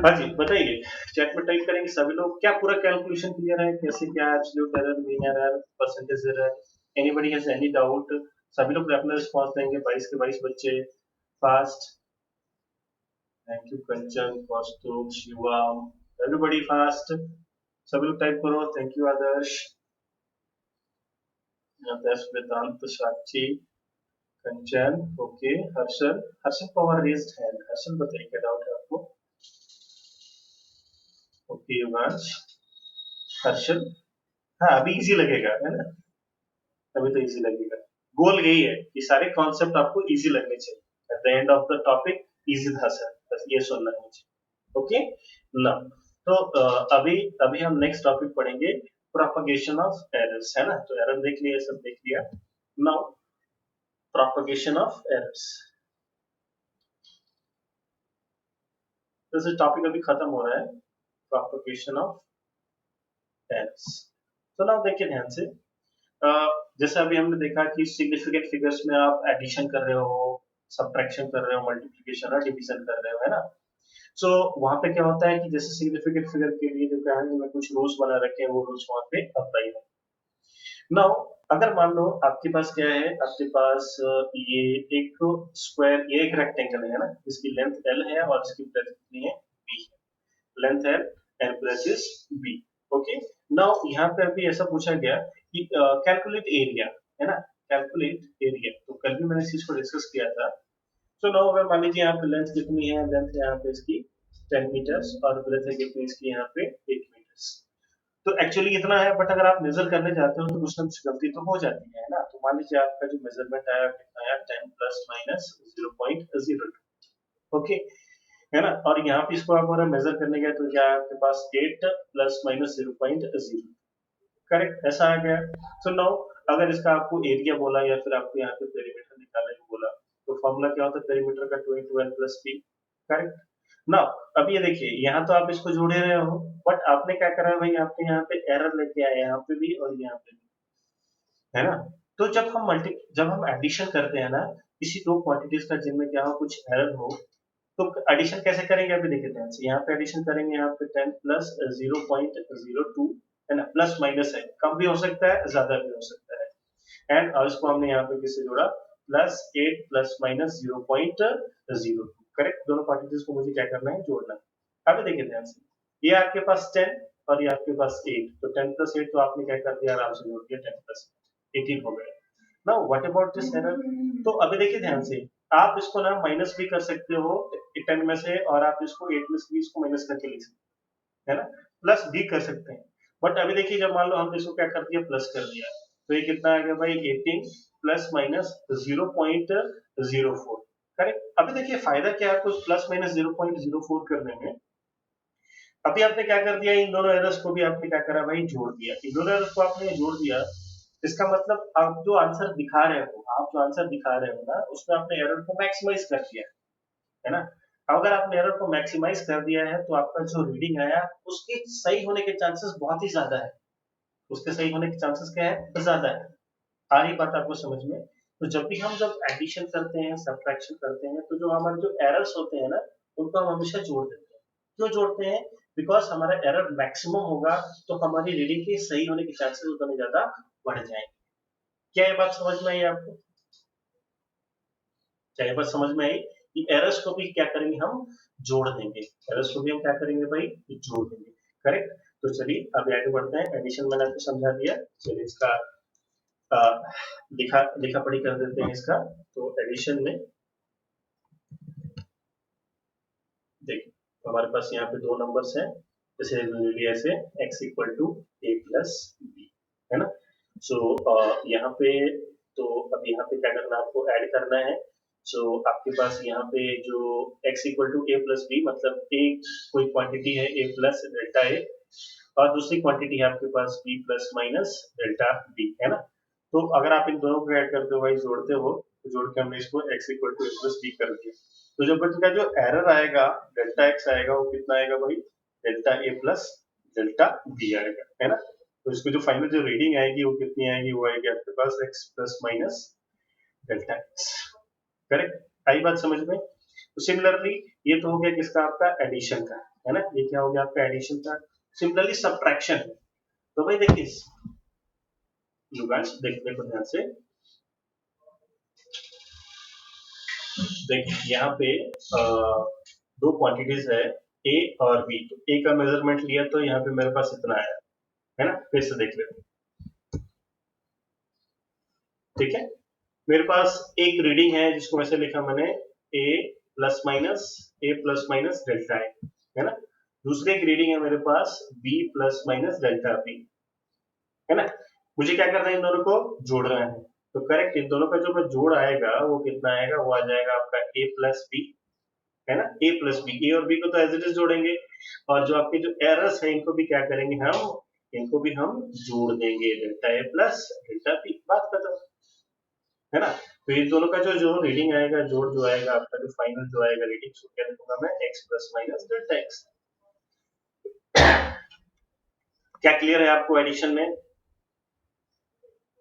हाँ जी बताइए, चैट में टाइप करेंगे सभी लोग, क्या पूरा कैलकुलेशन क्लियर है, कैसे क्या absolute error, mean error, percentage error, anybody has any doubt, सभी लोग अपना रिस्पांस देंगे, 22 के 22 बच्चे fast. Thank you Kanchan, Kaustubh, Shivam, everybody fast, सभी लोग टाइप करो, thank you Adarsh, best Vedant, Sakshi, Kanchan, okay, Harshal, Harshal power raised hand, Harshal बताइए क्या डाउट है आपको, ओके युवांश, हर्षल, हाँ अभी इजी लगेगा, है ना, अभी तो इजी लगेगा। गोल यही है कि सारे कॉन्सेप्ट आपको इजी लगने चाहिए, at the end of the topic easy था सर, बस ये सुनना है मुझे, ओके ना। तो अभी अभी हम नेक्स्ट टॉपिक पढ़ेंगे, प्रोपगेशन ऑफ एरर्स, है ना। तो एरर देख लिया, सब देख लिया, नाउ प्रोपगेशन ऑफ एरर्स, तो टॉपिक अभी खत्म हो रहा है, प्रोपगेशन ऑफ एरर्स। तो नाउ देखिए ध्यान से, जैसे अभी हमने देखा कि सिग्निफिकेंट फिगर्स में आप एडिशन कर रहे हो, सब्ट्रैक्शन कर रहे हो, मल्टीप्लिकेशन और डिवीजन कर रहे हो, है ना। सो वहां पे क्या होता है कि जैसे सिग्निफिकेंट फिगर के लिए जो क्या है, कुछ रूल्स बना रखे हैं, वो रूल्स वहां पे अप्लाई है। नाउ अगर मान लो आपके पास क्या है, आपके पास ये एक स्क्वायर, ये एक रेक्टेंगल है ना, जिसकी लेंथ l है और इसकी ब्रेथ कितनी है, b है, length l and breadth is b, okay. Now यहाँ पे अभी ऐसा पूछा गया कि कैलकुलेट एरिया, है ना, कैलकुलेट एरिया, तो कल भी मैंने इस चीज को डिस्कस किया था। तो नाउ अगर मान लीजिए यहाँ पे लेंथ कितनी है, लेंथ है यहाँ पे इसकी 10 मीटर्स और ब्रेथ है कितनी इसकी यहाँ पे 8 मीटर्स। तो एक्चुअली इतना है, बट अगर आप मेजर करने जाते हो तो कुछ ना कुछ गलती तो हो जाती है ना। तो मान लीजिए आपका जो मेजरमेंट आया कितना आया, 10 प्लस माइनस 0.02, ओके, है ना। और यहाँ पे इसको आप अगर मेजर करने गए तो क्या है आपके पास 8 प्लस माइनस 0.0, करेक्ट, ऐसा आ गया। सो नाउ अगर इसका आपको एरिया बोला या फिर आपको यहाँ पे पेरीमीटर निकालने को बोला, तो फॉर्मूला क्या होता है पेरीमीटर का, 2 into l plus p, correct. Now अब ये देखिए, यहाँ तो आप इसको जोड़े रहे हो, बट आपने क्या करा है भाई, आपने यहाँ पे एरर लेके आए, यहाँ पे भी और यहाँ पे भी, है ना। तो जब हम एडिशन करते हैं ना, किसी दो क्वांटिटीज का जिनमें क्या हो कुछ एरर हो, तो एडिशन कैसे करेंगे, अभी देखिए ध्यान से, यहाँ पे एडिशन करेंगे, यहाँ पे 10 प्लस 0.02, है ना, प्लस माइनस है, कम भी हो सकता है ज्यादा भी हो सकता है, एंड और इसको हमने यहाँ पे किससे जोड़ा, प्लस 8 प्लस माइनस 0.02, करेक्ट, दोनों क्वांटिटीज को मुझे क्या करना है, जोड़ना है। अभी देखिए ध्यान से, ये आपके पास 10 और ये आपके पास 8, तो 10 प्लस 8 तो आपने क्या कर दिया, आराम से जोड़ दिया, 10 प्लस 18 हो गया। Now what about this error, तो अभी देखिए ध्यान से, आप इसको ना माइनस भी कर सकते हो 10 में से, और आप इसको 8 में से भी इसको माइनस करके लिख सकते हैं, है ना, प्लस भी कर सकते हैं। बट अभी देखिए, जब मान लो हमने इसको क्या कर दिया, प्लस कर दिया, तो ये कितना आ गया भाई, 18 प्लस माइनस 0.04, करेक्ट। अभी देखिए फायदा क्या है आपको प्लस माइनस 0.04 करने में। अभी आपने क्या कर दिया, इन दोनों एरर्स को भी आपने क्या करा भाई, जोड़ दिया। इन दोनों एरर्स को आपने जोड़ दिया, इसका मतलब आप जो आंसर दिखा रहे हो, आप जो आंसर दिखा रहे हो ना, उसमें आपने एरर को मैक्सिमाइज कर दिया है ना। अगर आपने एरर को मैक्सिमाइज कर दिया है तो आपका जो रीडिंग आया उसके सही होने के चांसेस बहुत ही ज्यादा है। उसके सही होने के चांसेस क्या है, ज्यादा है। आ रही बात आपको समझ में? तो जब भी हम जब एडिशन करते हैं, सब्ट्रैक्शन करते हैं, तो जो हमारे जो एरर्स होते हैं ना, उनको हम हमेशा जोड़ देते हैं। क्यों जोड़ते हैं? बिकॉज हमारा एरर मैक्सिमम होगा तो हमारी रीडिंग के सही होने के चांसेस उतने ज्यादा बढ़ जाएंगे। क्या ये बात समझ में आई आपको? क्या ये बात समझ में आई कि एरर्स को भी क्या करेंगे, हम जोड़ देंगे। एरर्स को भी हम क्या करेंगे भाई, जोड़ देंगे। करेक्ट। तो चलिए अभी आगे बढ़ते हैं। एडिशन मैंने आपको समझा दिया, चलिए इसका लिखा लिखा पढ़ी कर देते हैं इसका। तो एडिशन में देखिए हमारे पास यहाँ पे दो नंबर्स हैं, जैसे ऐसे x equal to A plus B, है ना। सो यहाँ पे, तो अब यहाँ पे क्या करना है, आपको ऐड करना है। सो आपके पास यहाँ पे जो x equal to A plus B, मतलब एक कोई क्वांटिटी है a प्लस डेल्टा ए, और दूसरी क्वांटिटी है आपके पास b plus minus delta B, है ना। तो अगर आप इन दोनों को ऐड करते हो भाई, जोड़ते हो, तो जोड़ के हमने इसको x equal to A plus B कर दिया। तो जब बच्चे का जो एरर आएगा, डेल्टा x आएगा, वो कितना आएगा भाई, delta A plus delta B आएगा, है ना। तो इसको जो फाइनल जो रीडिंग आएगी वो कितनी आएगी, वो आएगी आपके पास x plus minus delta x। Correct. आई बात समझ में? तो सिमिलरली ये तो हो गया किसका, आपका एडिशन का, है ना। ये क्या हो गया आपका एडिशन का। सिमिलरली सब्ट्रैक्शन, तो भाई देखिए देखने को ध्यान से देखिए, यहाँ पे दो क्वांटिटीज है ए और बी। तो ए का मेजरमेंट लिया तो यहाँ पे मेरे पास इतना आया, है ना। फिर से देख लेते हैं, ठीक है। मेरे पास एक रीडिंग है जिसको वैसे लिखा मैंने ए प्लस माइनस डेल्टा है ना। दूसरी एक रीडिंग है मेरे पास B plus minus delta B, है ना। मुझे क्या करना है, इन दोनों को जोड़ना है। तो करेक्ट, इन दोनों का जो मैं जोड़ आएगा वो कितना आएगा, वो आ जाएगा आपका ए प्लस बी, है ना। ए प्लस बी, ए और बी को तो एज इट इज जोड़ेंगे, और जो आपके जो एरर्स है इनको भी क्या करेंगे हम, इनको भी हम जोड़ देंगे, delta A plus delta B, बात खत्म, है ना। तो इन दोनों का जो जो रीडिंग आएगा, जोड़ जो आएगा आपका, जो फाइनल जो आएगा रीडिंग, उसको क्या लिखूंगा मैं, x plus minus delta x. क्या क्लियर है आपको एडिशन में,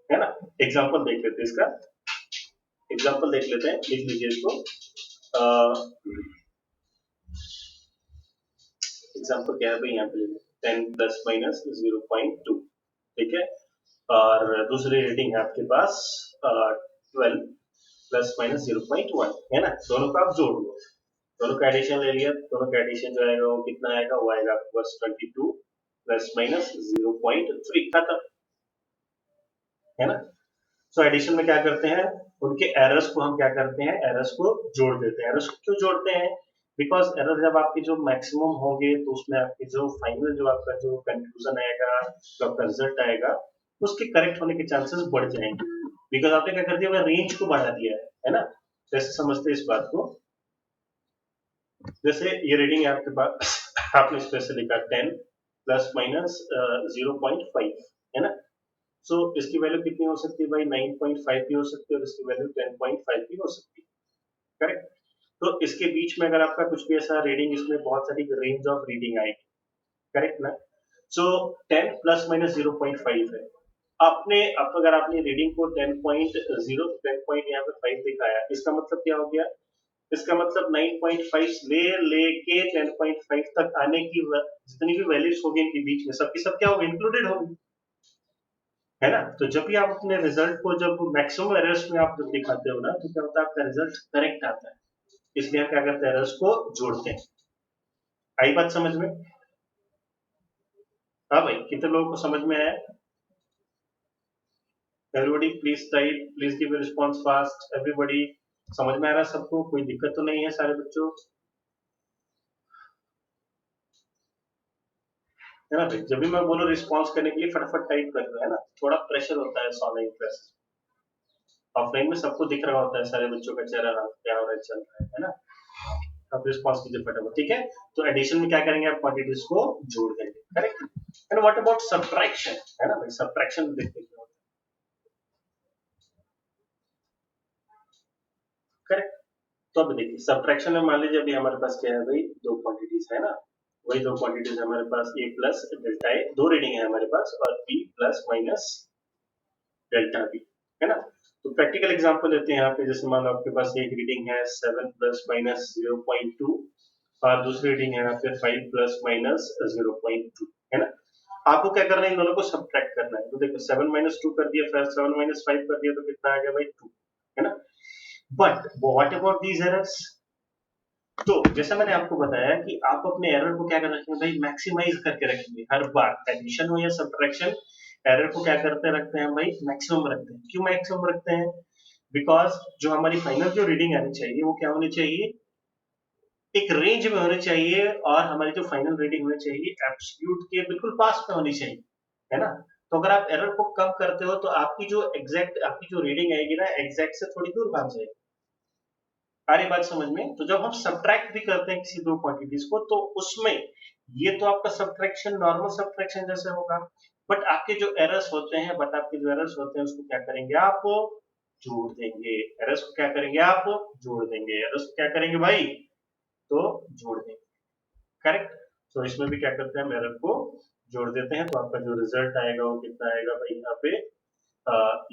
है ना। एग्जाम्पल देख लेते हैं इसका, एग्जाम्पल देख लेते हैं, लिख लीजिए इसको। एग्जाम्पल क्या है भाई, यहाँ पे 10 प्लस माइनस 0.2, ठीक है। और दूसरी रीडिंग है आपके पास 12 प्लस माइनस 0.1, है ना। दोनों का आप जोड़ लो, दोनों का एडिशन ले लिया, दोनों का एडिशन जो आएगा वो कितना आएगा, वो आएगा आपके पास 22 प्लस माइनस 0.3, खत्म, है ना। सो एडिशन में क्या करते हैं, उनके एरर्स को हम क्या करते हैं, एरर्स को जोड़ देते हैं। एरर्स को क्यों जोड़ते हैं, बिकॉज एरर जब आपके जो मैक्सिमम होंगे तो उसमें आपके जो फाइनल जो आपका जो कंक्लूजन आएगा, जो आपका रिजल्ट आएगा, उसके करेक्ट होने के चांसेस बढ़ जाएंगे। बिकॉज आपने क्या कर दिया, रेंज को बढ़ा दिया है ना। जैसे समझते हैं इस बात को, जैसे ये रीडिंग है आपके पास, आपने इस पे से लिखा 10 प्लस माइनस 0.5, है ना। सो इसकी वैल्यू कितनी हो सकती है भाई, 9.5 भी हो सकती है, और इसकी वैल्यू 10.5 भी हो सकती है। करेक्ट। तो इसके बीच में अगर आपका कुछ भी ऐसा रीडिंग, इसमें बहुत सारी रेंज ऑफ रीडिंग आएगी, करेक्ट ना। सो 10 प्लस माइनस 0.5 है। आपने अब अगर आपने रीडिंग को 10.0 10 पॉइंट यहाँ पे 5 दिखाया, इसका मतलब क्या हो गया, इसका मतलब 9.5 लेके 10.5 तक आने की जितनी भी वैल्यूज होगी इनके बीच में, सबकी सब क्या होगी, इंक्लूडेड होगी, है ना। तो जब भी आप अपने रिजल्ट को जब मैक्सिमम एरर्स में आप जब दिखाते हो ना, तो क्या होता है, आपका रिजल्ट करेक्ट आता है। इसलिए हम क्या करते हैं, एरर्स को जोड़ते हैं। आई बात समझ में? हाँ भाई, कितने लोगों को समझ में आया? Everybody please type, please give response fast, everybody समझ में आ रहा है सबको, कोई दिक्कत तो नहीं है सारे बच्चों, है ना भाई। जब भी मैं बोलूँ रिस्पॉन्स करने के लिए फटाफट टाइप कर दो, है ना, थोड़ा प्रेशर होता है ऑनलाइन क्लास। ऑफलाइन में सबको दिख रहा होता है, सारे बच्चों का चेहरा क्या हो रहा है, चल रहा है ना। आप रिस्पॉन्स कीजिए फटाफट, ठीक है। तो एडिशन में क्या करेंगे, आप क्वांटिटीज को जोड़ देंगे, correct. And what about subtraction, है ना भाई, सब्ट्रैक्शन देखते क्या होता है, करेक्ट। तो अब देखिए सब्ट्रैक्शन में मान लीजिए अभी हमारे पास क्या है भाई, दो क्वांटिटीज है ना, वही दो क्वांटिटीज हमारे पास ए प्लस डेल्टा ए, दो रीडिंग है हमारे पास, और B plus minus delta B, है ना। तो प्रैक्टिकल एग्जांपल लेते हैं यहाँ पे, जैसे मान लो आपके पास एक रीडिंग है 7 प्लस माइनस 0.2, और दूसरी रीडिंग है यहाँ पे 5 प्लस माइनस 0.2, है ना। आपको क्या करना है, इन दोनों को सब्ट्रैक्ट करना है। तो देखो 7 माइनस 2 कर दिया, फिर 7 माइनस 5 कर दिया, तो कितना आ गया भाई 2, है ना। But what about these errors, तो जैसा मैंने आपको बताया कि आप अपने एरर को क्या कर रखेंगे भाई, मैक्सिमाइज करके रखेंगे हर बार, एडिशन हो या सब्ट्रैक्शन, एरर को क्या करते रखते हैं भाई, मैक्सिमम रखते हैं। क्यों मैक्सिमम रखते हैं, बिकॉज जो हमारी फाइनल जो रीडिंग आनी चाहिए वो क्या होनी चाहिए, एक रेंज में होनी चाहिए, और हमारी जो फाइनल रीडिंग होनी चाहिए एब्सोल्यूट के बिल्कुल पास में होनी चाहिए, है ना। तो अगर आप एरर को कम करते हो तो आपकी जो एग्जैक्ट आपकी जो रीडिंग आएगी ना, एग्जैक्ट से थोड़ी दूर भाग जाएगी। आ रही बात समझ में। तो जब हम सब्ट्रैक्ट भी करते हैं किसी दो क्वांटिटीज को, तो उसमें ये तो आपका सब्ट्रैक्शन नॉर्मल सब्ट्रैक्शन जैसे होगा, बट आपके जो एरर्स होते हैं, उसको क्या करेंगे आप, जोड़ देंगे। एरर्स को क्या करेंगे आप, जोड़ देंगे। एरर्स को क्या करेंगे भाई, तो जोड़ देंगे, करेक्ट। तो इसमें भी क्या करते हैं, हम एरर को जोड़ देते हैं, तो आपका जो रिजल्ट आएगा वो कितना आएगा भाई, यहाँ पे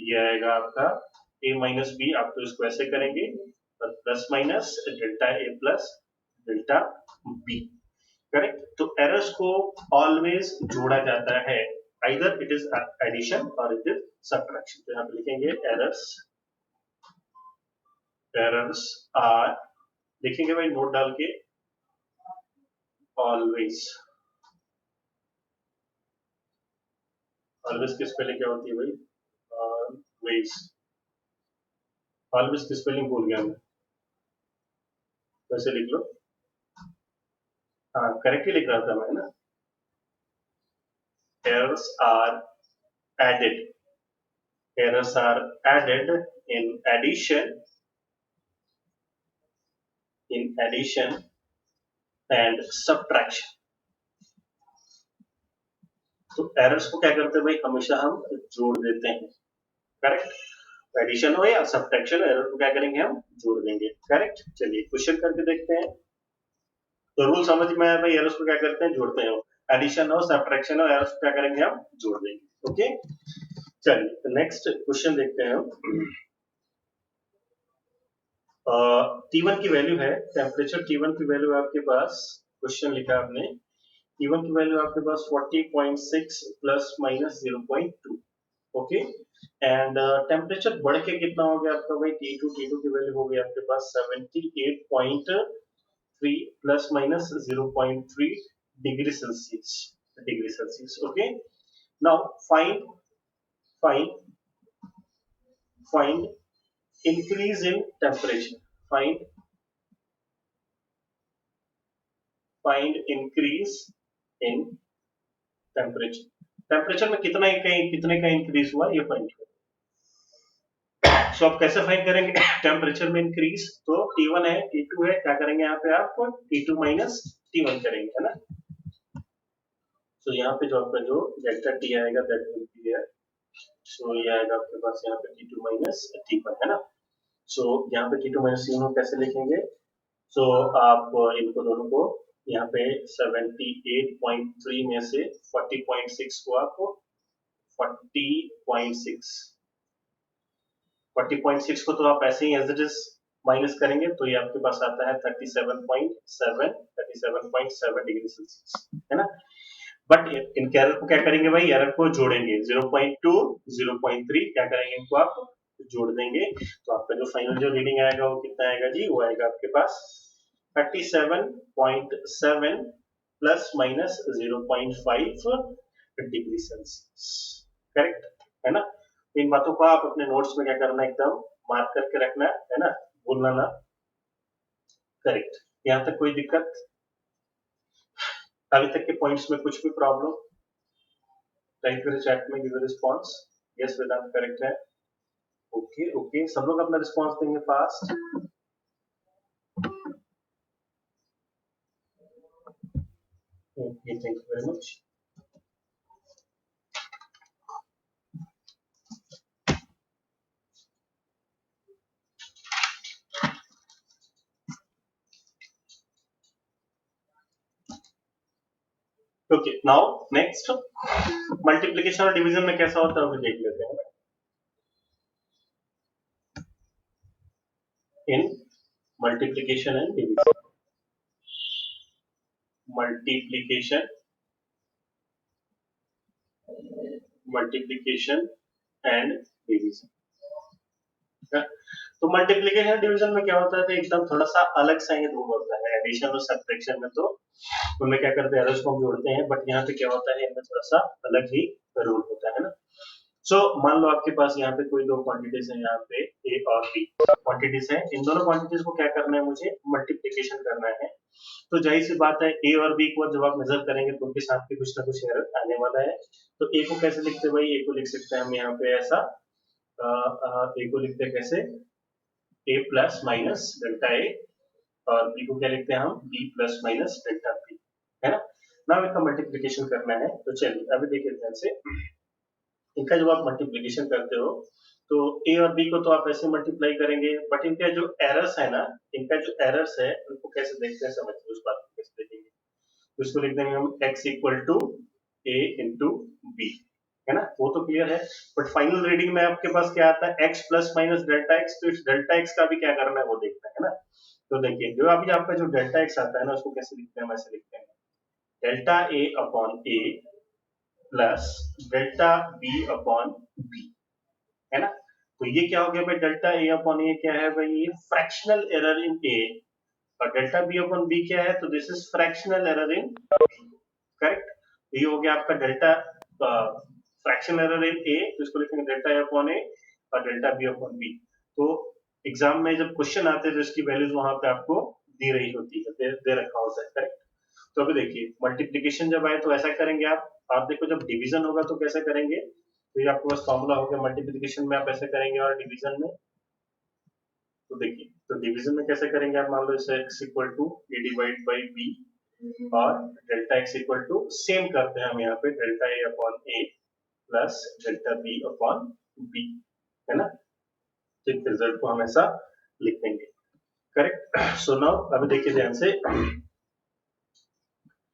ये आएगा आपका a माइनस बी, आप तो इसको ऐसे करेंगे, और प्लस माइनस डेल्टा ए प्लस डेल्टा बी, करेक्ट। तो एरर्स को ऑलवेज जोड़ा जाता है, आइदर इट इज एडिशन और इट इज सब्ट्रैक्शन। तो यहाँ पे लिखेंगे एरर्स, एरर्स आर, लिखेंगे भाई नोट डाल के, ऑलवेज, ऑलवेज की स्पेलिंग क्या होती है भाई, ऑलवेज, ऑलवेज की स्पेलिंग भूल गया मैं, वैसे लिख लो। हाँ करेक्ट ही लिख रहा था मैं ना। errors are added, errors are added in addition, in addition and subtraction। तो एरर्स को क्या करते हैं भाई, हमेशा हम जोड़ देते हैं, करेक्ट। एडिशन हो या सब्ट्रैक्शन, एरर को क्या करेंगे, हम जोड़ देंगे, करेक्ट। चलिए क्वेश्चन करके देखते हैं। तो रूल समझ में आया भाई, एरर्स को क्या करते हैं, जोड़ते हैं। एडिशन हो सब्ट्रैक्शन हो, एरर्स को क्या करेंगे, हम जोड़ देंगे, ओके। चलिए तो नेक्स्ट क्वेश्चन देखते हैं हम। T1 की वैल्यू है, टेम्परेचर T1 की वैल्यू आपके पास, क्वेश्चन लिखा आपने, T1 की वैल्यू आपके पास 40.6 plus minus 0.2, okay. And temperature बढ़ के कितना हो गया आपका भाई, T2 की वैल्यू हो गई आपके पास 78.3 plus minus 0.3 degree Celsius, degree Celsius, okay. Now find, find, find increase in temperature, find, find increase in temperature, temperature में कितना कहीं कितने का इंक्रीज हुआ ये फाइंड करो। सो आप कैसे फाइंड करेंगे, टेम्परेचर में इंक्रीज, तो T1 है T2 है, क्या करेंगे यहाँ पे आप T2 माइनस T1 करेंगे, है ना। सो यहाँ पे जो आपका जो डेल्टा T आएगा दैट विल बी हियर, सो ये आएगा आपके पास यहाँ पे T2 माइनस T1, है ना। सो यहाँ पे T2 माइनस T1 कैसे लिखेंगे, सो आप इनको दोनों को यहाँ पे 78.3 में से 40.6 को आप 40.6, 40.6 को तो आप ऐसे ही एज इट इज माइनस करेंगे, तो ये आपके पास आता है 37.7, 37.7 डिग्री सेल्सियस, है ना। बट इनके एरर को क्या करेंगे भाई, एरर को जोड़ेंगे, 0.2 0.3 क्या करेंगे, इनको आप जोड़ देंगे, तो आपका जो फाइनल जो रीडिंग आएगा वो कितना आएगा जी, वो आएगा आपके पास 37.7 plus minus 0.5 degree Celsius, correct, है ना। इन बातों को आप अपने नोट्स में क्या करना है, एकदम मार्क करके रखना है ना, भूलना ना, करेक्ट। यहाँ तक कोई दिक्कत, अभी तक के पॉइंट्स में कुछ भी प्रॉब्लम, टाइप करें चैट में, गिव रिस्पॉन्स, यस वेदांत करेक्ट है, ओके ओके, सब लोग अपना रिस्पॉन्स देंगे fast. Okay, thank you very much. Okay, now next multiplication और डिवीजन में कैसा होता है वो देख लेते हैं। इन multiplication and division, multiplication multiplication and division. तो मल्टीप्लिकेशन डिवीजन में क्या होता है, तो एकदम थोड़ा सा अलग सा ये रूल होता है। एडिशन और सब्ट्रैक्शन में तो उनमें क्या करते हैं, एरोस को हम जोड़ते हैं, बट यहाँ पे क्या होता है, इनमें थोड़ा सा अलग ही रूल होता है ना। सो मान लो आपके पास यहाँ पे कोई दो क्वांटिटीज है, यहाँ पे ए और बी क्वांटिटीज है। इन दोनों क्वांटिटीज को क्या करना है, मुझे मल्टीप्लिकेशन करना है। तो जाहिर सी बात है, ए और बी को जब आप मेजर करेंगे तो उनके साथ भी कुछ ना कुछ एरर आने वाला है। तो ए को कैसे लिखते हैं भाई, ए को लिख सकते हैं हम यहाँ पे ऐसा, ए को लिखते हैं कैसे, A plus minus delta A, और बी को क्या लिखते हैं हम, B plus minus delta B, है ना। नाउ इनका मल्टीप्लिकेशन करना है, तो चलिए अभी देखिए ध्यान से। इनका जब आप मल्टीप्लिकेशन करते हो तो ए और बी को तो आप ऐसे मल्टीप्लाई करेंगे, बट इनका जो एरर्स है ना, इनका जो एरर्स है उनको कैसे देखते हैं, समझिए उस बात को कैसे देखेंगे। तो इसको लिख देंगे हम x equal to A into B, है ना, वो तो क्लियर है। बट फाइनल रीडिंग में आपके पास क्या आता है, x plus minus delta x, तो इस डेल्टा एक्स का भी क्या करना है वो देखना है ना। तो देखिए जो अभी आपका जो डेल्टा एक्स आता है ना, उसको कैसे लिखते हैं, हम ऐसे लिखते हैं डेल्टा ए अपॉन ए plus delta B upon B, है ना। तो ये क्या हो गया भाई, डेल्टा ए अपॉन ए क्या है भाई, ये फ्रैक्शनल एरर इन ए, और डेल्टा बी अपॉन बी क्या है, तो this is fractional error in, correct. ये हो गया आपका डेल्टा फ्रैक्शनल एरर इन ए, तो इसको लिखेंगे डेल्टा ए अपॉन ए और डेल्टा बी अपॉन बी। तो एग्जाम में जब क्वेश्चन आते हैं तो इसकी वैल्यूज वहां पे आपको दी रही होती है, दे रखा होता है, करेक्ट। तो अभी देखिए मल्टीप्लीकेशन जब आए तो ऐसा करेंगे आप देखो जब डिवीजन होगा तो कैसे करेंगे, तो ये आपके पास फॉर्मूला हो गया, मल्टीप्लिकेशन में आप ऐसे करेंगे और डिवीजन में, तो देखिए तो डिवीजन में कैसे करेंगे आप, मान लो इसे x equal to a divide by b, और delta x equal to same करते हैं हम यहाँ पे डेल्टा ए अपॉन ए plus delta B upon B, है ना। तो रिजल्ट को हम ऐसा लिख देंगे, करेक्ट। सो नाउ अभी देखिए ध्यान से।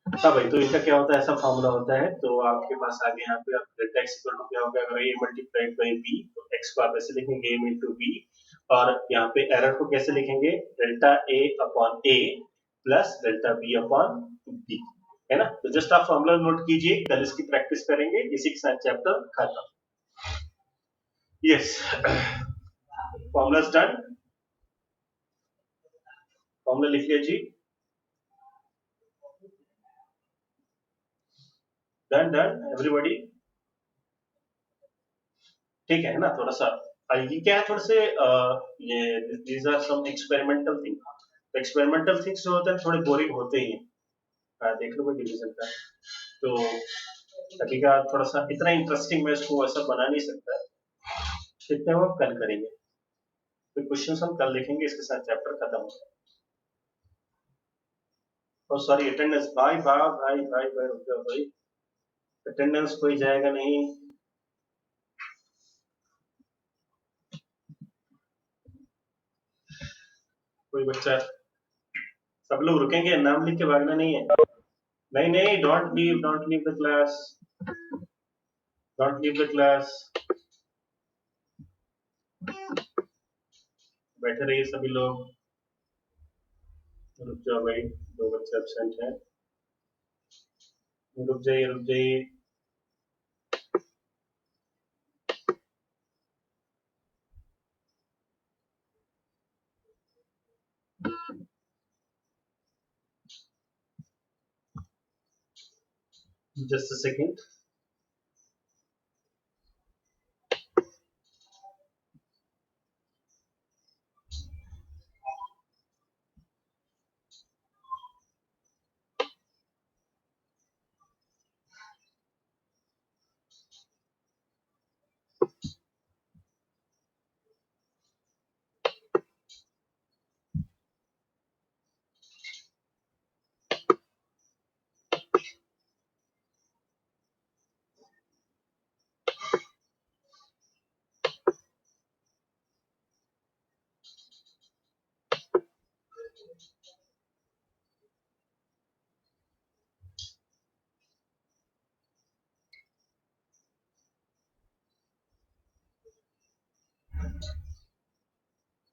हाँ भाई, तो इनका क्या होता है, ऐसा फॉर्मूला होता है। तो आपके पास आगे यहाँ पे डेल्टा एक्स इक्वल टू क्या होगा, अगर ए मल्टीप्लाइड बाई बी, तो एक्स को आप ऐसे लिखेंगे ए इंटू बी, और यहाँ पे एरर को कैसे लिखेंगे, डेल्टा ए अपॉन ए plus delta B upon B, है ना। तो जस्ट आप फॉर्मूला नोट कीजिए, कल इसकी प्रैक्टिस करेंगे, इसी के साथ चैप्टर खत्म। यस, फॉर्मूला डन, फॉर्मूला लिख लिया जी, डन डन एवरीबॉडी, ठीक है ना। थोड़ा सा ये क्या है, थोड़े से ये these are some experimental thing, experimental things जो होते हैं थोड़े बोरिंग होते ही हैं। देख लो कोई डिवीजन का, तो अभी का थोड़ा सा इतना इंटरेस्टिंग मैं इसको ऐसा बना नहीं सकता, इतने वो कल करेंगे, तो क्वेश्चंस हम कल देखेंगे, इसके साथ चैप्टर खत्म हो। और सॉरी अटेंडेंस, भाई भाई भाई भाई भाई रुक जाओ भाई, अटेंडेंस कोई जाएगा नहीं, कोई बच्चा, सब लोग रुकेंगे, नाम लिख के भागना नहीं है। नहीं नहीं, don't leave the class, don't leave the class, बैठे रहिए सभी लोग। रुक जाओ भाई, दो बच्चे एब्सेंट हैं, रुक जाइए रुक जाइए। Just a second.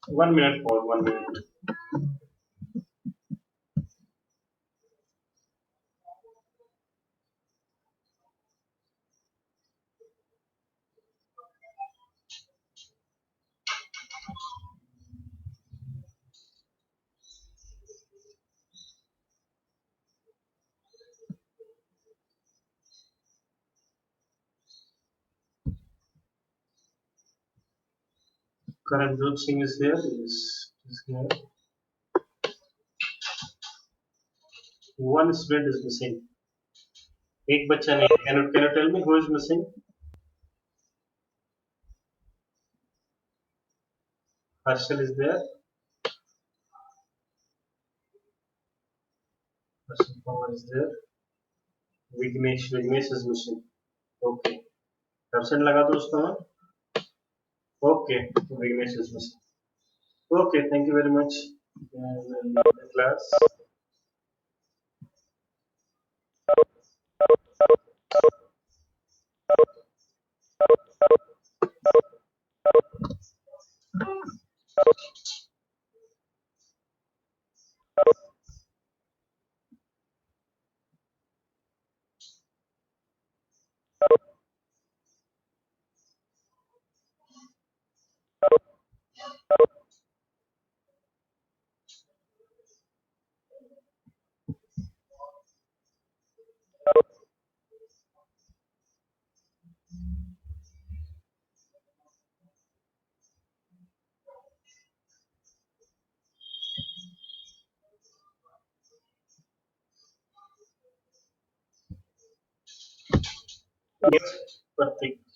1 minute more, 1 minute. Karanjot Singh is here. Yes, is here. One student is missing. एक बच्चा नहीं. Can you tell me who is missing? Harshal is there. Harshal Pawar is there. Vignesh is missing. Okay. Absent लगा दो उसका मैं. Okay. Vignesh is missing. Okay. Thank you very much. The class. Yes, Pratik.